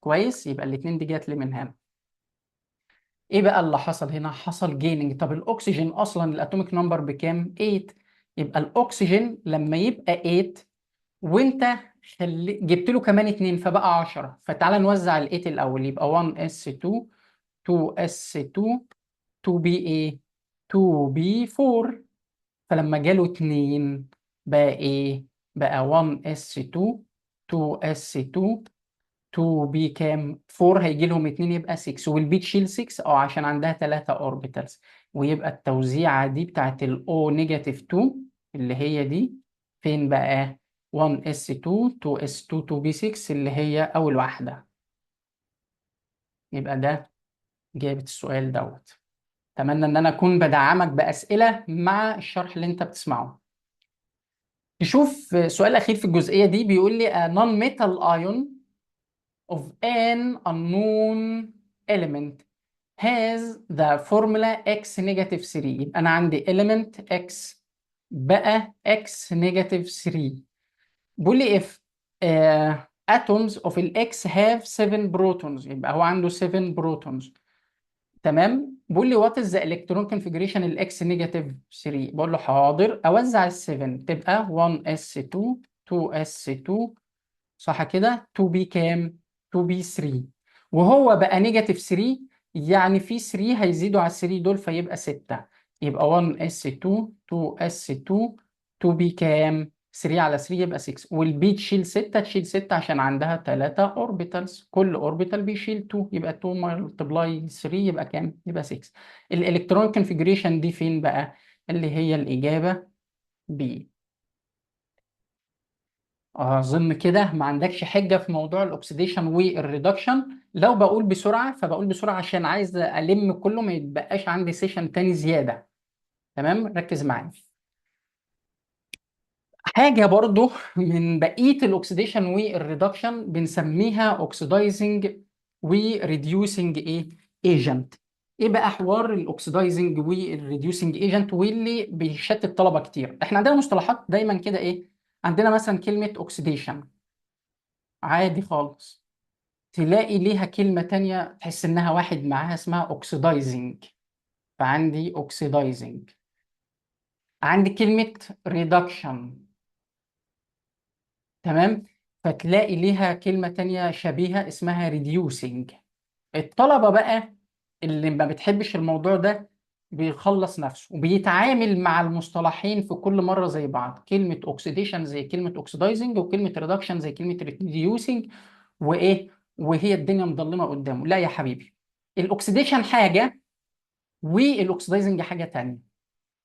كويس، يبقى الاثنين دي جت لي من هنا. ايه بقى اللي حصل هنا؟ حصل جيننج. طب الاكسجين اصلا الاتوميك نمبر بكام؟ 8. يبقى الاكسجين لما يبقى 8 وانت جبت له كمان 2 فبقى 10. فتعالى نوزع ال 8 الاول. يبقى 1 اس 2، 2 اس 2، 2 بي ايه، 2 بي 4. فلما جاله 2 بقى ايه؟ بقى 1 اس 2، 2 اس 2، 2 بي كام؟ 4. هيجي لهم 2 يبقى 6. والبي تشيل 6 عشان عندها 3 اوربيتالز. ويبقى التوزيعه دي بتاعت الاو نيجاتيف 2 اللي هي دي فين بقى؟ 1 اس 2، 2 اس 2، 2 بي 6 اللي هي اول واحده. يبقى ده جابت السؤال دوت. اتمنى ان انا اكون بدعمك باسئله مع الشرح اللي انت بتسمعه. نشوف سؤال أخير في الجزئية دي. بيقول لي a non-metal ion of an unknown element has the formula x negative 3. يبقى أنا عندي element x بقى x negative 3. بيقول لي if atoms of ال x have 7 protons. يبقى هو عنده 7 protons. تمام. بيقول لي وات از ذا الكترون كونفيجريشن الاكس نيجاتيف 3. بقول له حاضر. اوزع ال 7 تبقى 1 اس 2، 2 اس 2، صح كده؟ 2 بي كام؟ 2 بي 3. وهو بقى نيجاتيف 3، يعني في 3 هيزيدوا على 3 دول فيبقى 6. يبقى 1 اس 2، 2 اس 2، 2 بي كام؟ 3 على 3 يبقى 6. والبي تشيل 6، تشيل 6 عشان عندها 3 اوربيتالز، كل اوربيتال بيشيل 2. يبقى 2 ملتبلاي 3 يبقى كام؟ يبقى 6. الالكترون كونفيجريشن دي فين بقى؟ اللي هي الاجابه بي. اظن كده ما عندكش حجه في موضوع الاكسيديشن والريدكشن. لو بقول بسرعه فبقول بسرعه عشان عايز الم كله، ما يتبقاش عندي سيشن تاني زياده. تمام، ركز معايا. حاجه برضو من بقيه الاكسيديشن والريدكشن بنسميها اوكسيدايزنج وريديوسنج ايه ايجنت. ايه بقى حوار الاكسيدايزنج والريديوسنج ايجنت واللي بيشتت طلبه كتير؟ احنا عندنا مصطلحات دايما كده ايه. عندنا مثلا كلمه اوكسيديشن عادي خالص، تلاقي ليها كلمة تانية تحس إنها واحد معاها اسمها اوكسيدايزنج. فعندي اوكسيدايزنج. عندي كلمة ريدكشن. تمام. فتلاقي ليها كلمة تانية شبيهة اسمها ريديوسنج. الطلبة بقى اللي ما بتحبش الموضوع ده بيخلص نفسه وبيتعامل مع المصطلحين في كل مرة زي بعض. كلمة اوكسيديشن زي كلمة اوكسيدايزنج، وكلمة ريدكشن زي كلمة ريديوسنج. وايه؟ وهي الدنيا مظلمه قدامه. لا يا حبيبي، الاكسيديشن حاجه والاكسدايزنج حاجه تانية.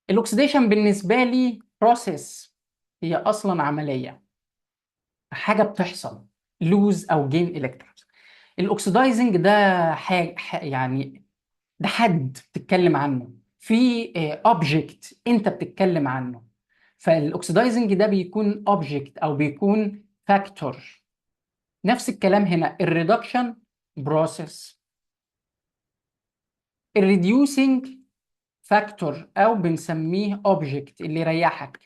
الاكسيديشن بالنسبه لي بروسيس، هي اصلا عمليه، حاجه بتحصل، لوز او جين الكترونز. الاكسدايزنج ده حاجه يعني ده حد بتتكلم عنه، في اوبجكت انت بتتكلم عنه. فالاكسدايزنج ده بيكون اوبجكت او بيكون فاكتور. نفس الكلام هنا الريدكشن بروسيس، الريديوسينج فاكتور او بنسميه اوبجكت اللي يريحك.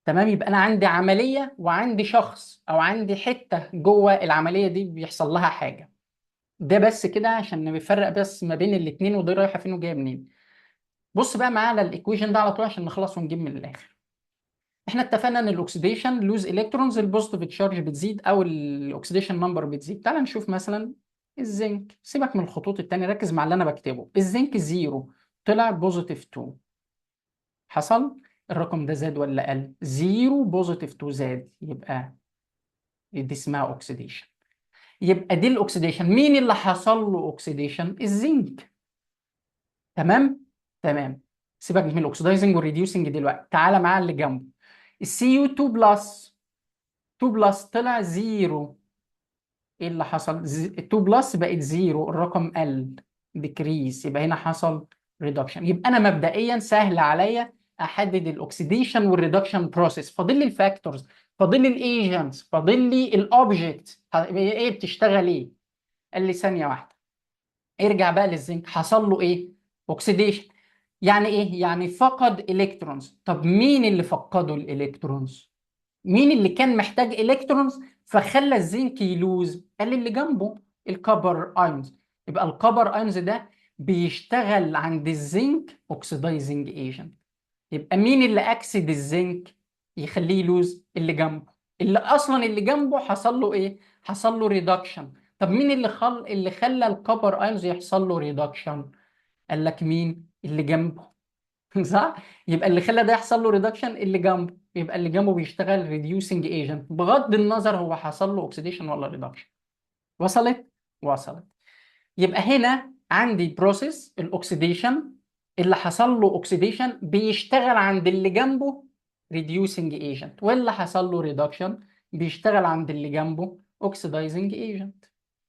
تمام. يبقى انا عندي عمليه وعندي شخص او عندي حته جوه العمليه دي بيحصل لها حاجه. ده بس كده عشان نفرق بس ما بين الاثنين ودي رايحه فين وجايه منين. بص بقى معايا على الايكويشن ده على طول عشان نخلص ونجيب من الاخر. احنا اتفقنا ان الاكسيديشن لوز الكترونز، البوزيتيف تشارج بتزيد او الاكسيديشن نمبر بتزيد. تعال نشوف مثلا الزنك. سيبك من الخطوط التانية، ركز مع اللي انا بكتبه. الزنك زيرو طلع بوزيتيف 2. حصل الرقم ده زاد ولا قل؟ زيرو بوزيتيف 2 زاد، يبقى دي اسمها اوكسيديشن. يبقى دي الاكسيديشن. مين اللي حصل له اوكسيديشن؟ الزنك. تمام. تمام. سيبك من الاكسدايزنج والريديوسنج دلوقتي، تعالى معاه اللي جنبه. السي يو 2 بلس، 2 بلس طلع زيرو. ايه اللي حصل؟ 2 بلس بقت زيرو، الرقم قل، ديكريس، يبقى هنا حصل ريدكشن. يبقى انا مبدئيا سهل عليا احدد الاكسيديشن والريدكشن بروسيس. فاضل لي الفاكتورز، فاضل لي الايجنتس، فاضل لي الاوبجكت، ايه بتشتغل ايه. قال لي ثانيه واحده، ارجع بقى للزنك، حصل له ايه؟ اوكسيديشن. يعني ايه؟ يعني فقد الكترونز. طب مين اللي فقدوا الالكترونز؟ مين اللي كان محتاج الكترونز فخلى الزنك يلوز؟ قال اللي جنبه، الكبر ايونز. يبقى الكبر ايونز ده بيشتغل عند الزنك اوكسيدايزنج ايجنت. يبقى مين اللي اكسد الزنك يخليه يلوز؟ اللي جنبه. اللي اصلا اللي جنبه حصل له ايه؟ حصل له ريدكشن. طب مين اللي خلى الكبر ايونز يحصل له ريدكشن؟ قال لك مين؟ اللي جنبه. صح؟ يبقى اللي خلى ده يحصل له ريدكشن اللي جنبه، يبقى اللي جنبه بيشتغل ريديوسنج ايجنت بغض النظر هو حصل له اوكسيديشن ولا ريدكشن. وصلت؟ وصلت. يبقى هنا عندي بروسيس الاكسيديشن، اللي حصل له اوكسيديشن بيشتغل عند اللي جنبه ريديوسنج ايجنت، واللي حصل له ريدكشن بيشتغل عند اللي جنبه اوكسيدايزنج ايجنت.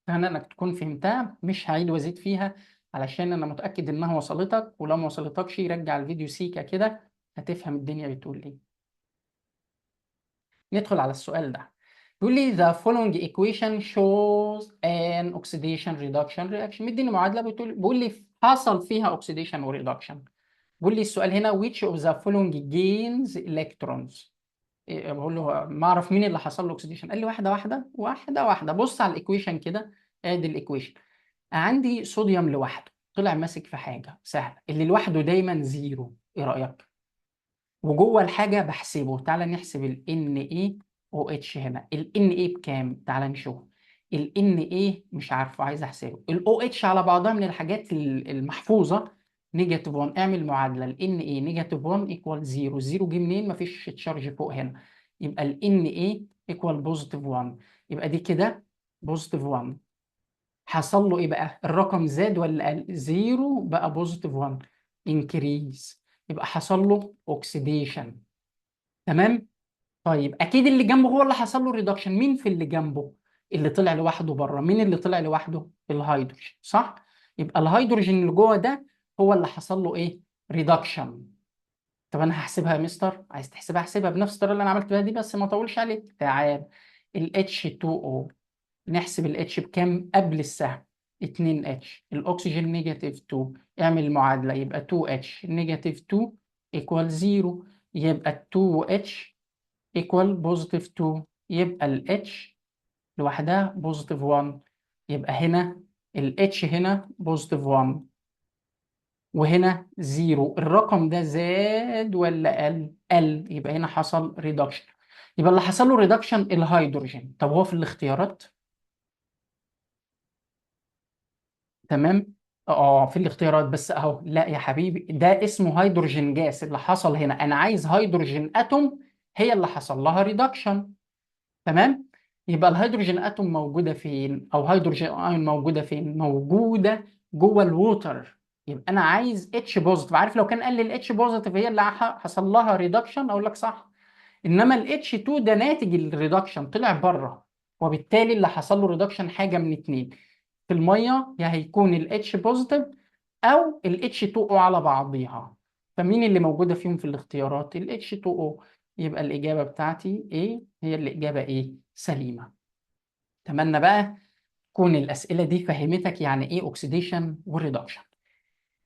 اتمنى انك تكون فهمتها، مش هعيد وازيد فيها علشان انا متاكد انها وصلتك، ولو ما وصلتكش رجع الفيديو سيكا كده هتفهم الدنيا بتقول ايه. ندخل على السؤال ده. بيقول لي the following equation shows an oxidation reduction reaction. مديني معادله بيقول لي حصل فيها oxidation و reduction. بيقول لي السؤال هنا which of the following gains electrons. بقول له ما اعرف مين اللي حصل له oxidation. قال لي واحده واحده واحده واحده. بص على الايكويشن كده، ادي الايكويشن. عندي صوديوم لوحده طلع ماسك في حاجه سهله، اللي لوحده دايما زيرو، ايه رايك؟ وجوه الحاجه بحسبه، تعالى نحسب ال NaOH. هنا ال Na بكام؟ تعالى نشوف. ال Na مش عارفه، عايز احسبه. ال OH على بعضها من الحاجات المحفوظه نيجاتيف 1. اعمل معادله ال Na نيجاتيف 1 ايكوال 0. الزيرو جه منين؟ مفيش تشارج فوق هنا، يبقى ال Na ايكوال بوزيتيف 1. يبقى دي كده بوزيتيف 1. حصل له ايه بقى؟ الرقم زاد ولا قل؟ زيرو بقى بوزيتيف 1، انكريز. يبقى حصل له اوكسيديشن. تمام. طيب اكيد اللي جنبه هو اللي حصل له ريدكشن. مين في اللي جنبه؟ اللي طلع لوحده بره. مين اللي طلع لوحده؟ الهيدروجين، صح؟ يبقى الهيدروجين اللي جوه ده هو اللي حصل له ايه؟ ريدكشن. طب انا هحسبها يا مستر. عايز تحسبها احسبها بنفس الطريقه اللي انا عملت بيها دي، بس ما اطولش عليك. تعال، ال H2O نحسب ال H بكام قبل السهم؟ 2H. الاكسجين نيجاتيف 2. اعمل المعادله، يبقى 2H نيجاتيف 2 ايكوال 0. يبقى 2H ايكوال بوزيتيف 2. يبقى ال H لوحدها بوزيتيف 1. يبقى هنا ال H هنا بوزيتيف 1 وهنا 0. الرقم ده زاد ولا قل؟ قل. يبقى هنا حصل ريدكشن. يبقى اللي حصل له ريدكشن الهيدروجين. طب هو في الاختيارات؟ تمام. في الاختيارات بس اهو. لا يا حبيبي، ده اسمه هيدروجين جاس. اللي حصل هنا انا عايز هيدروجين اتوم هي اللي حصل لها ريدكشن. تمام. يبقى الهيدروجين اتوم موجوده فين؟ او هيدروجين ايون موجوده فين؟ موجوده جوه الووتر. يبقى انا عايز اتش بوزيتيف. عارف لو كان قال لي الاتش بوزيتيف هي اللي حصل لها ريدكشن اقول لك صح. انما الاتش 2 ده ناتج الريدكشن، طلع بره. وبالتالي اللي حصل له ريدكشن حاجه من اتنين. في الميه يا هيكون الاتش بوزيتيف او الاتش 2 او على بعضيها. فمين اللي موجوده فيهم في الاختيارات؟ الاتش 2 او. يبقى الاجابه بتاعتي ايه؟ هي الاجابه ايه؟ سليمه. اتمنى بقى تكون الاسئله دي فهمتك يعني ايه اوكسيديشن وريدكشن.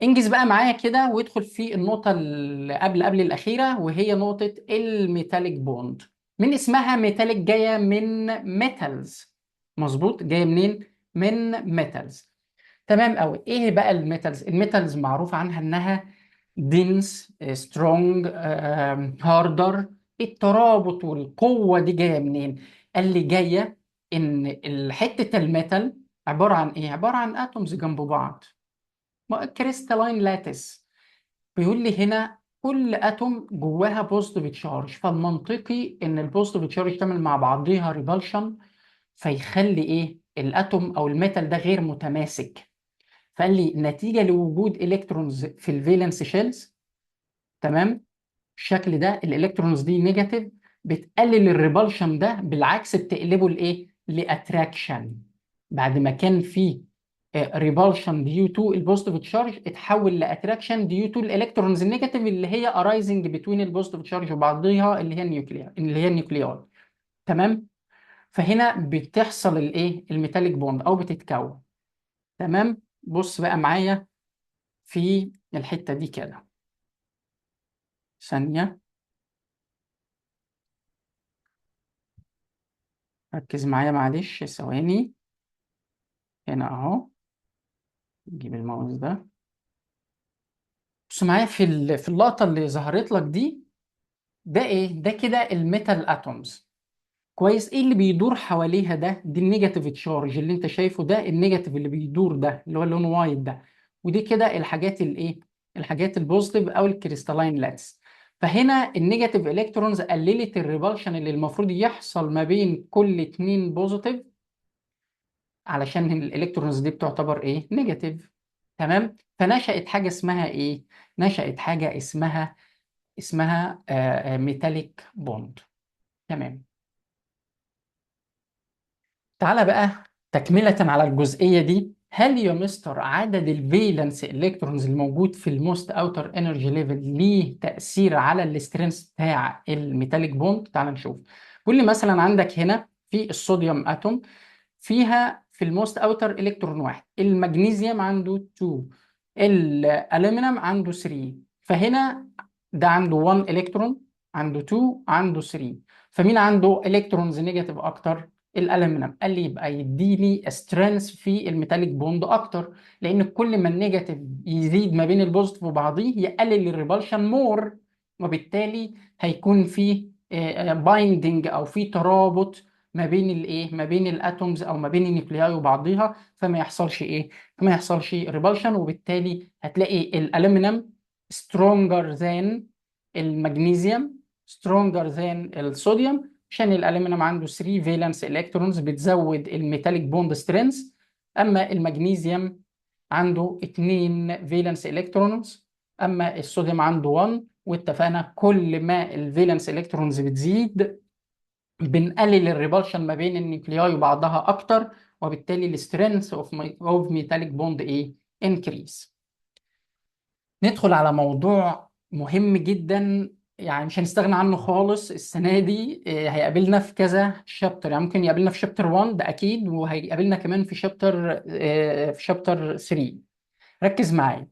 انجز بقى معايا كده وادخل في النقطة اللي قبل الأخيرة، وهي نقطة الميتاليك بوند. من اسمها ميتاليك، جاية من ميتالز. مظبوط، جاية منين؟ من ميتالز. تمام قوي. ايه بقى الميتالز؟ الميتالز معروف عنها انها دينس، سترونج، هاردر. الترابط والقوة دي جاية منين؟ قال لي جاية ان حتة الميتال عبارة عن ايه؟ عبارة عن اتومز جنب بعض، كريستالين لاتس. بيقول لي هنا كل اتوم جواها بوزيتيف تشارج، فالمنطقي ان البوزيتيف تشارج تعمل مع بعضيها ريبالشن، فيخلي ايه؟ الاتوم او الميتال ده غير متماسك. فقال لي نتيجه لوجود الكترونز في الفالنس شيلز، تمام. الشكل ده الالكترونز دي نيجاتيف، بتقلل الريبالشن ده، بالعكس بتقلبه لايه؟ لاتراكشن. بعد ما كان في ريبالشن ديو تو البوزيتيف تشارج، اتحول لاتراكشن ديو تو الالكترونز النيجاتيف اللي هي ارايزنج بتوين البوزيتيف تشارج وبعضها، اللي هي النيوكليار، اللي هي النيوكليار. تمام. فهنا بتحصل الايه؟ الميتاليك بوند او بتتكون. تمام. بص بقى معايا في الحتة دي كده، ثانية، ركز معايا معلش ثواني. هنا اهو، نجيب الماوس ده. بص معايا في في اللقطة اللي ظهرت لك دي، ده ايه؟ ده كده الميتال اتومز. كويس. ايه اللي بيدور حواليها ده؟ دي النيجاتيف تشارج اللي انت شايفه ده، النيجاتيف اللي بيدور ده اللي هو اللون وايت ده. ودي كده الحاجات الايه؟ الحاجات البوزيتيف او الكريستالين لاتس. فهنا النيجاتيف الكترونز قللت الريبالشن اللي المفروض يحصل ما بين كل اتنين بوزيتيف، علشان الالكترونز دي بتعتبر ايه؟ نيجاتيف. تمام. فنشأت حاجة اسمها ايه؟ نشأت حاجة اسمها ميتاليك بوند. تمام. تعالى بقى تكملة على الجزئية دي. هل يا مستر عدد الفالنس الكترونز الموجود في الموست اوتر انرجي ليفل ليه تأثير على الاسترنس بتاع الميتاليك بوند؟ تعال نشوف. قول لي مثلا عندك هنا في الصوديوم اتوم، فيها في الموست اوتر الكترون واحد، المغنيسيوم عنده 2، الالومنيوم عنده 3. فهنا ده عنده 1 الكترون، عنده 2، عنده 3. فمين عنده الكترونز نيجاتيف اكتر؟ الالومنيوم. قال لي يبقى يديني سترينث في الميتاليك بوند اكتر، لان كل ما النيجاتيف يزيد ما بين البوزيتيف وبعضيه يقلل الريبالشن مور، وبالتالي هيكون في بايندنج او في ترابط ما بين الايه؟ ما بين الاتومز او ما بين النيوكلياي وبعضها، فما يحصلش ايه؟ فما يحصلش ريبالشن. وبالتالي هتلاقي الالومنيوم stronger than المغنيسيوم، stronger than الصوديوم، عشان الالومنيوم عنده 3 فالنس الكترونز بتزود الميتاليك بوند سترينث. اما المغنيسيوم عنده 2 فالنس الكترونز، اما الصوديوم عنده 1. واتفقنا كل ما الفالنس الكترونز بتزيد بنقلل الريبالشن ما بين النيوكلياي وبعضها اكتر، وبالتالي السترينث اوف ميتاليك بوند ايه؟ انكريز. ندخل على موضوع مهم جدا، يعني مش هنستغنى عنه خالص السنه دي. هيقابلنا في كذا شابتر، يعني ممكن يقابلنا في شابتر 1 ده اكيد، وهيقابلنا كمان في شابتر 3. ركز معايا.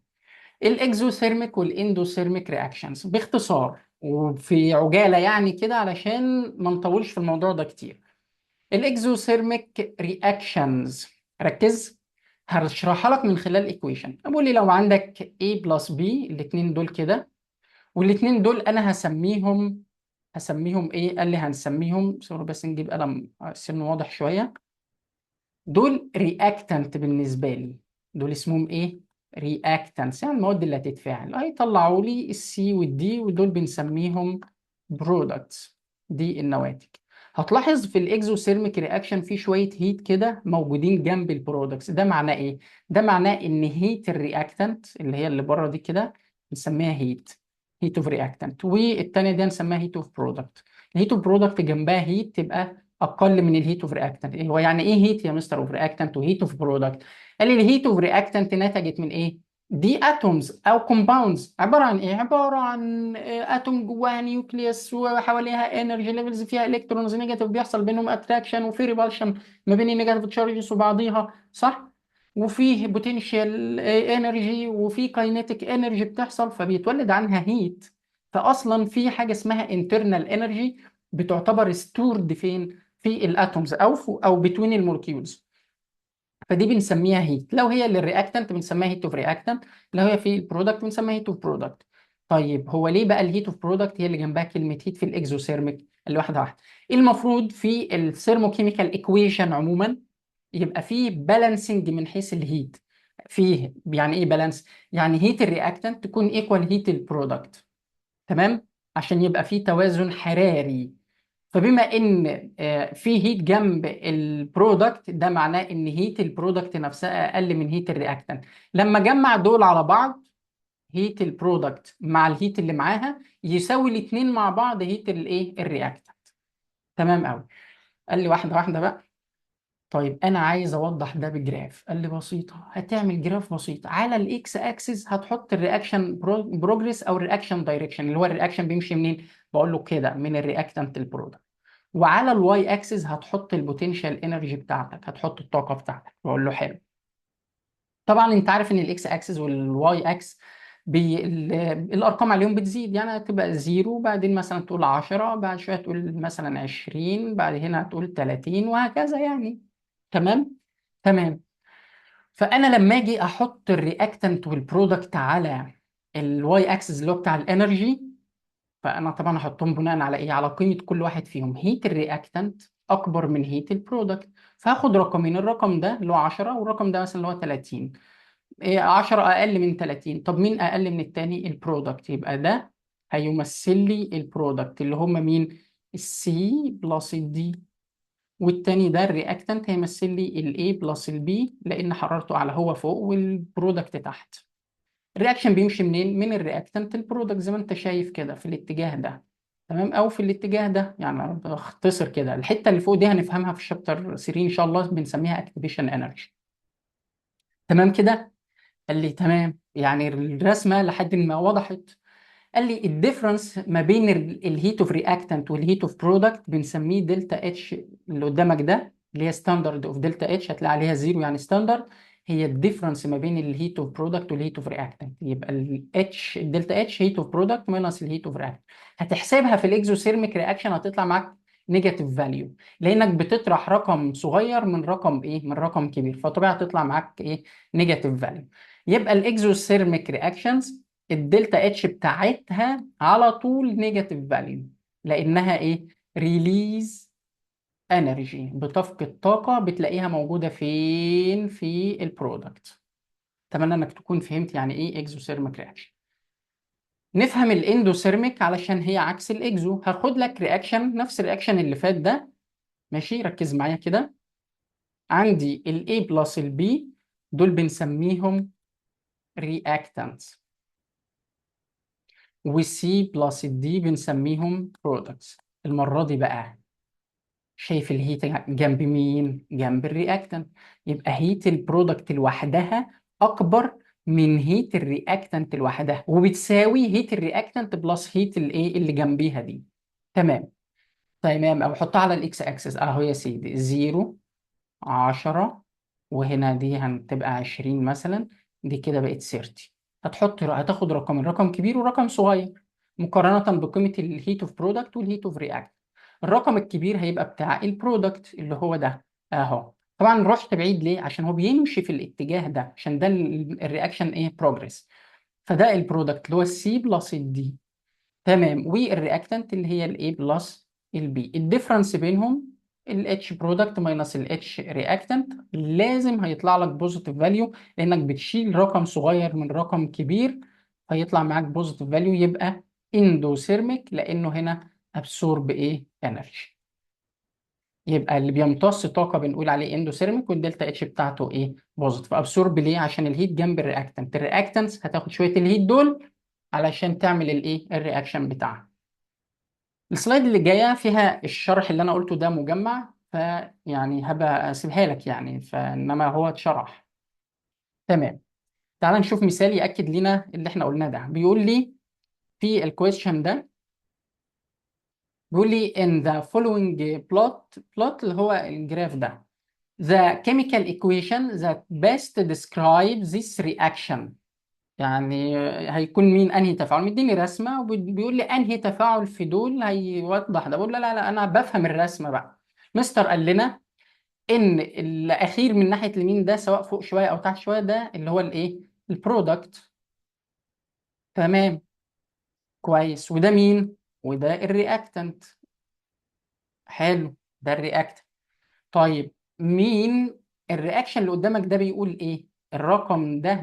الاكزوثيرميك والاندوثيرميك رياكشنز باختصار وفي عجاله يعني كده، علشان ما نطولش في الموضوع ده كتير. الاكزوثيرميك رياكشنز، ركز، هشرحها لك من خلال ايكويشن. بقول لي لو عندك A بلس B، الاثنين دول كده، والاثنين دول انا هسميهم ايه؟ قال لي هنسميهم، سوري بس نجيب قلم سن واضح شويه. دول رياكتنت بالنسبه لي. دول اسمهم ايه؟ رياكتنتس، يعني المواد اللي هتتفاعل. هيطلعوا لي السي والدي، ودول بنسميهم برودكتس، دي النواتج. هتلاحظ في الاكزوثيرميك رياكشن في شويه هيت كده موجودين جنب البرودكتس. ده معناه ايه؟ ده معناه ان هيت الرياكتنت اللي هي اللي بره دي كده بنسميها هيت اوف رياكتنت، والتانيه دي هنسميها هيت اوف برودكت. الهيت اوف برودكت جنبها هيت تبقى اقل من الهيت اوف رياكتنت. هو يعني ايه هيت يا مستر اوف رياكتنت وهيت اوف برودكت؟ قال لي الهيت اوف رياكتنت نتجت من ايه؟ دي اتومز او كومباوندز. عباره عن ايه؟ عباره عن اتوم جواها نيوكليوس وحواليها انرجي ليفلز فيها الكترونز نيجاتيف، بيحصل بينهم اتراكشن وفي ريبالشن ما بين النيجاتيف تشارجز وبعضيها، صح؟ وفيه بوتنشال انرجي وفي كاينيتيك انرجي بتحصل، فبيتولد عنها هيت. فاصلا في حاجه اسمها انترنال انرجي بتعتبر ستورد فين؟ في الاتومز او بتوين المولكيولز. فدي بنسميها هيت. لو هي للرياكتنت بنسميها هيت اوف رياكتنت، لو هي في البرودكت بنسميها هيت اوف برودكت. طيب هو ليه بقى الهيت اوف برودكت هي اللي جنبها كلمه هيت في الاكزوثيرميك؟ اللي واحده واحده. المفروض في الثيرموكيميكال ايكويشن عموما يبقى فيه بالانسنج من حيث الهيت. فيه يعني ايه بالانس؟ يعني هيت الرياكتنت تكون ايكوال هيت البرودكت. تمام. عشان يبقى فيه توازن حراري. فبما ان في هيت جنب البرودكت، ده معناه ان هيت البرودكت نفسها اقل من هيت الرياكتنت. لما اجمع دول على بعض هيت البرودكت مع الهيت اللي معاها يساوي الاثنين مع بعض هيت الايه الرياكتنت. تمام قوي. قال لي واحده واحده بقى. طيب انا عايز اوضح ده بجراف. قال لي بسيطه، هتعمل جراف بسيط على الاكس اكسس، هتحط الرياكشن بروجريس او الرياكشن دايركشن، اللي هو الرياكشن بيمشي منين. بقول له كده من الرياكتنت البرودكت. وعلى الواي اكسس هتحط البوتنشال انرجي بتاعتك، هتحط الطاقه بتاعتك. بقول له حلو. طبعا انت عارف ان الاكس اكسس والواي اكس الارقام عليهم بتزيد، يعني هتبقى زيرو، بعدين مثلا تقول 10، بعد شويه تقول مثلا 20، بعد هنا تقول 30، وهكذا يعني. تمام. تمام. فانا لما اجي احط الرياكتنت والبرودكت على الواي اكسس اللي هو بتاع الانرجي، فانا طبعا احطهم بناء على ايه؟ على قيمه كل واحد فيهم. هيت الرياكتنت اكبر من هيت البرودكت، فهاخد رقمين، الرقم ده اللي هو 10 والرقم ده مثلا اللي هو 30. إيه 10 اقل من 30؟ طب مين اقل من التاني؟ البرودكت. يبقى ده هيمثل لي البرودكت اللي هم مين؟ السي بلس الدي. والتاني ده الرياكتنت هيمثل لي الاي بلس البي، لان حرارته اعلى هو فوق والبرودكت تحت. الرياكشن بيمشي منين؟ من الرياكتنت البرودكت، زي ما انت شايف كده في الاتجاه ده. تمام. او في الاتجاه ده، يعني اختصر كده الحته اللي فوق دي هنفهمها في الشابتر 3 ان شاء الله، بنسميها اكتيفيشن انرجي. تمام كده. قال لي تمام، يعني الرسمه لحد ما وضحت. قال لي الديفرنس ما بين الهيت اوف رياكتنت والهيت اوف برودكت بنسميه دلتا اتش. اللي قدامك ده اللي هي ستاندرد اوف دلتا اتش، هتلاقي عليها زيرو يعني ستاندرد. هي الديفرنس ما بين الهيت اوف برودكت والهيت اوف رياكتنت. يبقى الاتش الدلتا اتش هيت اوف برودكت ماينس الهيت اوف رياكتنت. هتحسبها في الاكزوثيرميك رياكشن هتطلع معاك نيجاتيف فاليو، لانك بتطرح رقم صغير من رقم ايه؟ من رقم كبير، فطبيعي هتطلع معاك ايه؟ نيجاتيف فاليو. يبقى الاكزوثيرميك رياكشنز الدلتا اتش بتاعتها على طول نيجاتيف فاليو، لانها ايه؟ ريليز انرجي، بتفقد طاقه، بتلاقيها موجوده فين؟ في البرودكت. اتمنى انك تكون فهمت يعني ايه اكزوثيرميك رياكشن. نفهم الاندوثيرميك علشان هي عكس الاكزو. هاخد لك رياكشن نفس الرياكشن اللي فات ده. ماشي، ركز معايا كده. عندي الاي بلس البي، دول بنسميهم رياكتانتس، والسي بلس الدي بنسميهم برودكتس. المرة دي بقى شايف الهيت جنب مين؟ جنب الرياكتنت. يبقى هيت البرودكت لوحدها أكبر من هيت الرياكتنت لوحدها، وبتساوي هيت الرياكتنت بلس هيت الايه اللي جنبيها دي. تمام. تمام. او حطها على الاكس اكسس اهو يا سيدي، 0، 10، وهنا دي هتبقى 20 مثلا. دي كده بقت 30. هتاخد رقمين، رقم كبير ورقم صغير، مقارنة بقيمة الهيت اوف برودكت والهيت اوف رياكت. الرقم الكبير هيبقى بتاع البرودكت اللي هو ده اهو. طبعا رحت بعيد ليه؟ عشان هو بيمشي في الاتجاه ده، عشان ده الرياكشن ايه؟ بروجريس. فده البرودكت اللي هو السي بلس الدي. تمام. والرياكتنت اللي هي الاي بلس البي. الديفرنس بينهم الاتش برودكت ماينس الاتش رياكتنت، لازم هيطلع لك بوزيتيف فاليو، لانك بتشيل رقم صغير من رقم كبير، فيطلع معاك بوزيتيف فاليو. يبقى اندوثيرميك، لانه هنا ابسورب ايه؟ انرجي. يبقى اللي بيمتص طاقه بنقول عليه اندوثيرميك، والدلتا اتش بتاعته ايه؟ بوزيتيف. ابسورب ليه؟ عشان الهيت جنب الرياكتنت. الرياكتنتس هتاخد شويه الهيت دول علشان تعمل الايه؟ الرياكشن بتاعها. السلايد اللي جايه فيها الشرح اللي انا قلته ده مجمع، فيعني هبقى اسيبها لك يعني، فانما هو اتشرح. تمام. تعال نشوف مثال ياكد لنا اللي احنا قلناه ده. بيقول لي في الكويشن ده، بيقول لي in the following plot اللي هو الجراف ده the chemical equation that best describes this reaction. يعني هيكون مين؟ انهي تفاعل؟ مديني رسمه وبيقول لي انهي تفاعل في دول هيوضح ده. بقول لا لا لا، انا بفهم الرسمه بقى. مستر قال لنا ان الاخير من ناحيه اليمين ده، سواء فوق شويه او تحت شويه، ده اللي هو الايه؟ البرودكت. تمام. كويس. وده مين؟ وده الرياكتنت. حلو. ده الرياكتنت. طيب مين الرياكشن اللي قدامك ده؟ بيقول ايه؟ الرقم ده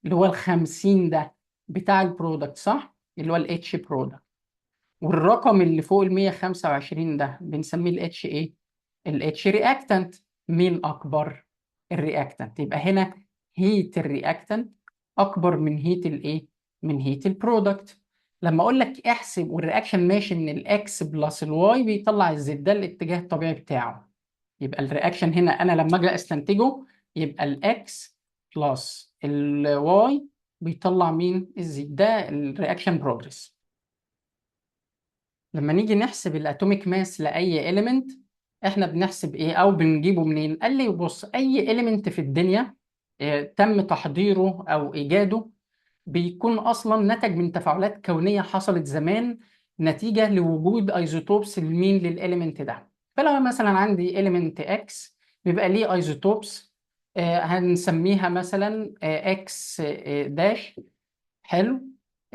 اللي هو ال50 ده بتاع البرودكت، صح؟ اللي هو الاتش برودكت. والرقم اللي فوق ال 125 ده بنسميه الاتش ايه؟ الاتش رياكتنت. مين اكبر؟ الرياكتنت. يبقى هنا هيت الرياكتنت اكبر من هيت الايه، من هيت البرودكت. لما اقول لك احسب والرياكشن ماشي من الاكس بلس الواي بيطلع الزد، ده الاتجاه الطبيعي بتاعه. يبقى الرياكشن هنا انا لما اجي استنتجه يبقى الاكس بلس الواي بيطلع مين؟ الزد، ده الرياكشن بروجرس. لما نيجي نحسب الاتوميك ماس لاي اليمنت، احنا بنحسب ايه او بنجيبه منين؟ قال لي بص، اي اليمنت في الدنيا تم تحضيره او ايجاده بيكون اصلا نتج من تفاعلات كونيه حصلت زمان نتيجه لوجود ايزوتوبس لمين؟ للاليمنت ده. فلو مثلا عندي اليمنت اكس بيبقى ليه ايزوتوبس، هنسميها مثلا اكس داش، حلو،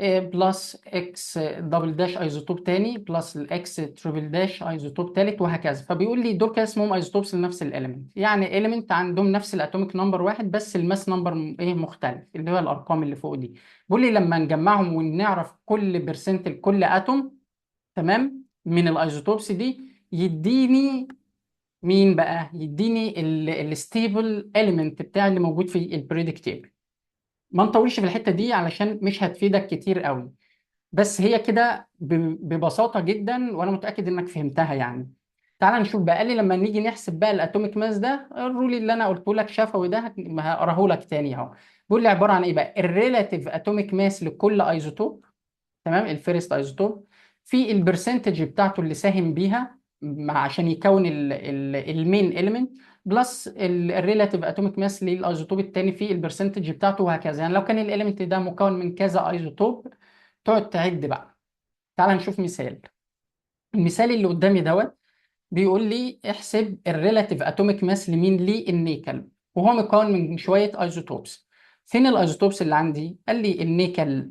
بلس اكس دبل داش ايزوتوب تاني، بلس الاكس تريبل داش ايزوتوب تالت، وهكذا. فبيقول لي دول كده اسمهم ايزوتوبس لنفس الاليمنت، يعني اليمنت عندهم نفس الاتوميك نمبر واحد بس الماس نمبر ايه مختلف، اللي هو الارقام اللي فوق دي. بيقول لي لما نجمعهم ونعرف كل برسنت لكل اتوم، تمام، من الايزوتوبس دي، يديني مين بقى؟ يديني الستيبل اليمنت بتاع اللي موجود في البريدكت تيبل. ما نطولش في الحته دي علشان مش هتفيدك كتير قوي، بس هي كده ببساطة جدا، وانا متأكد انك فهمتها يعني. تعال نشوف بقى. قال لي لما نيجي نحسب بقى الاتوميك ماس ده، الرول اللي انا قلته لك شفوي ده هقراه لك تاني اهو. بيقول لي عبارة عن ايه بقى؟ الريلاتيف اتوميك ماس لكل ايزوتوب، تمام، الفيرست ايزوتوب، في البرسنتج بتاعته اللي ساهم بيها عشان يكون المين اليمنت، بلس الريلاتيف اتوميك ماس للايزوتوب الثاني في البرسنتج بتاعته، وهكذا. يعني لو كان الاليمنت ده مكون من كذا ايزوتوب تقعد تعد بقى. تعال نشوف مثال. المثال اللي قدامي دوت بيقول لي احسب الريلاتيف اتوميك ماس لمين؟ للنيكل، وهو مكون من شويه ايزوتوبس. فين الايزوتوبس اللي عندي؟ قال لي النيكل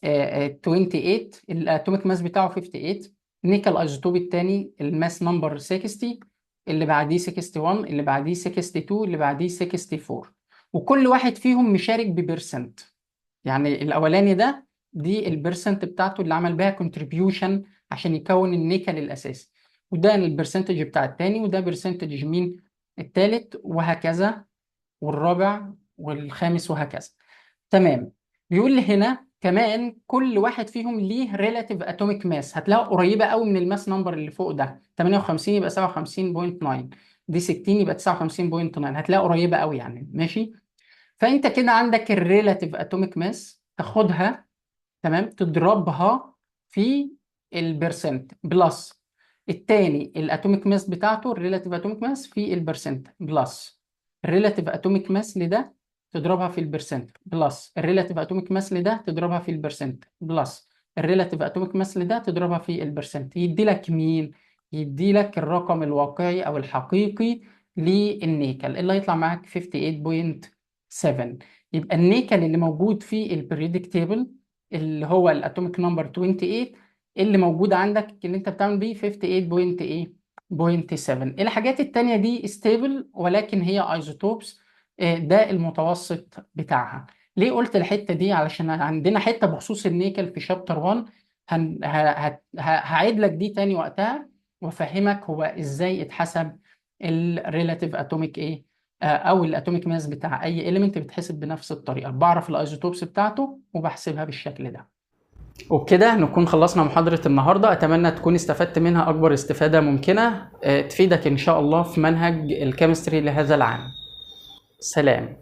28، الاتوميك ماس بتاعه 58. النيكل ايزوتوب الثاني الماس نمبر 60، اللي بعديه 61، اللي بعديه 62، اللي بعديه 64. وكل واحد فيهم مشارك ببرسنت. يعني الاولاني ده، دي البرسنت بتاعته اللي عمل بيها كونتريبيوشن عشان يكون النيكل الاساسي، وده البرسنتج بتاع التاني، وده برسنتج مين؟ التالت، وهكذا، والرابع والخامس، وهكذا. تمام. بيقول لي هنا كمان كل واحد فيهم ليه ريلاتيف اتوميك ماس، هتلاقيها قريبه قوي من الماس نمبر اللي فوق ده. 58 يبقى 57.9، دي 60 يبقى 59.9، هتلاقيها قريبه قوي يعني، ماشي. فانت كده عندك الريلاتيف اتوميك ماس تاخدها، تمام، تضربها في البرسنت، بلس التاني الاتوميك ماس بتاعته الريلاتيف اتوميك ماس في البرسنت، بلس الريلاتيف اتوميك ماس لده تضربها في البرسنت، بلس الريلاتيف اتوميك ماس لده تضربها في البرسنت، بلس الريلاتيف اتوميك ماس لده تضربها في البرسنت. يدي لك مين؟ يدي لك الرقم الواقعي او الحقيقي للنيكل اللي هيطلع معاك 58.7. يبقى النيكل اللي موجود في البريدك تيبل اللي هو الاتوميك نمبر 28 اللي موجود عندك اللي انت بتعمل بيه 58.8.7. الحاجات التانية دي ستيبل ولكن هي ايزوتوبس، ده المتوسط بتاعها. ليه قلت الحتة دي؟ علشان عندنا حتة بخصوص النيكل في شابتر 1، هعيد لك دي تاني وقتها وافهمك هو ازاي اتحسب الريلاتيف اتوميك ايه، او الاتوميك ماس بتاع اي اليمنت بتحسب بنفس الطريقه، بعرف الايزوتوبس بتاعته وبحسبها بالشكل ده. وبكده نكون خلصنا محاضره النهارده. اتمنى تكون استفدت منها اكبر استفاده ممكنه، تفيدك ان شاء الله في منهج الكيمستري لهذا العام. سلام.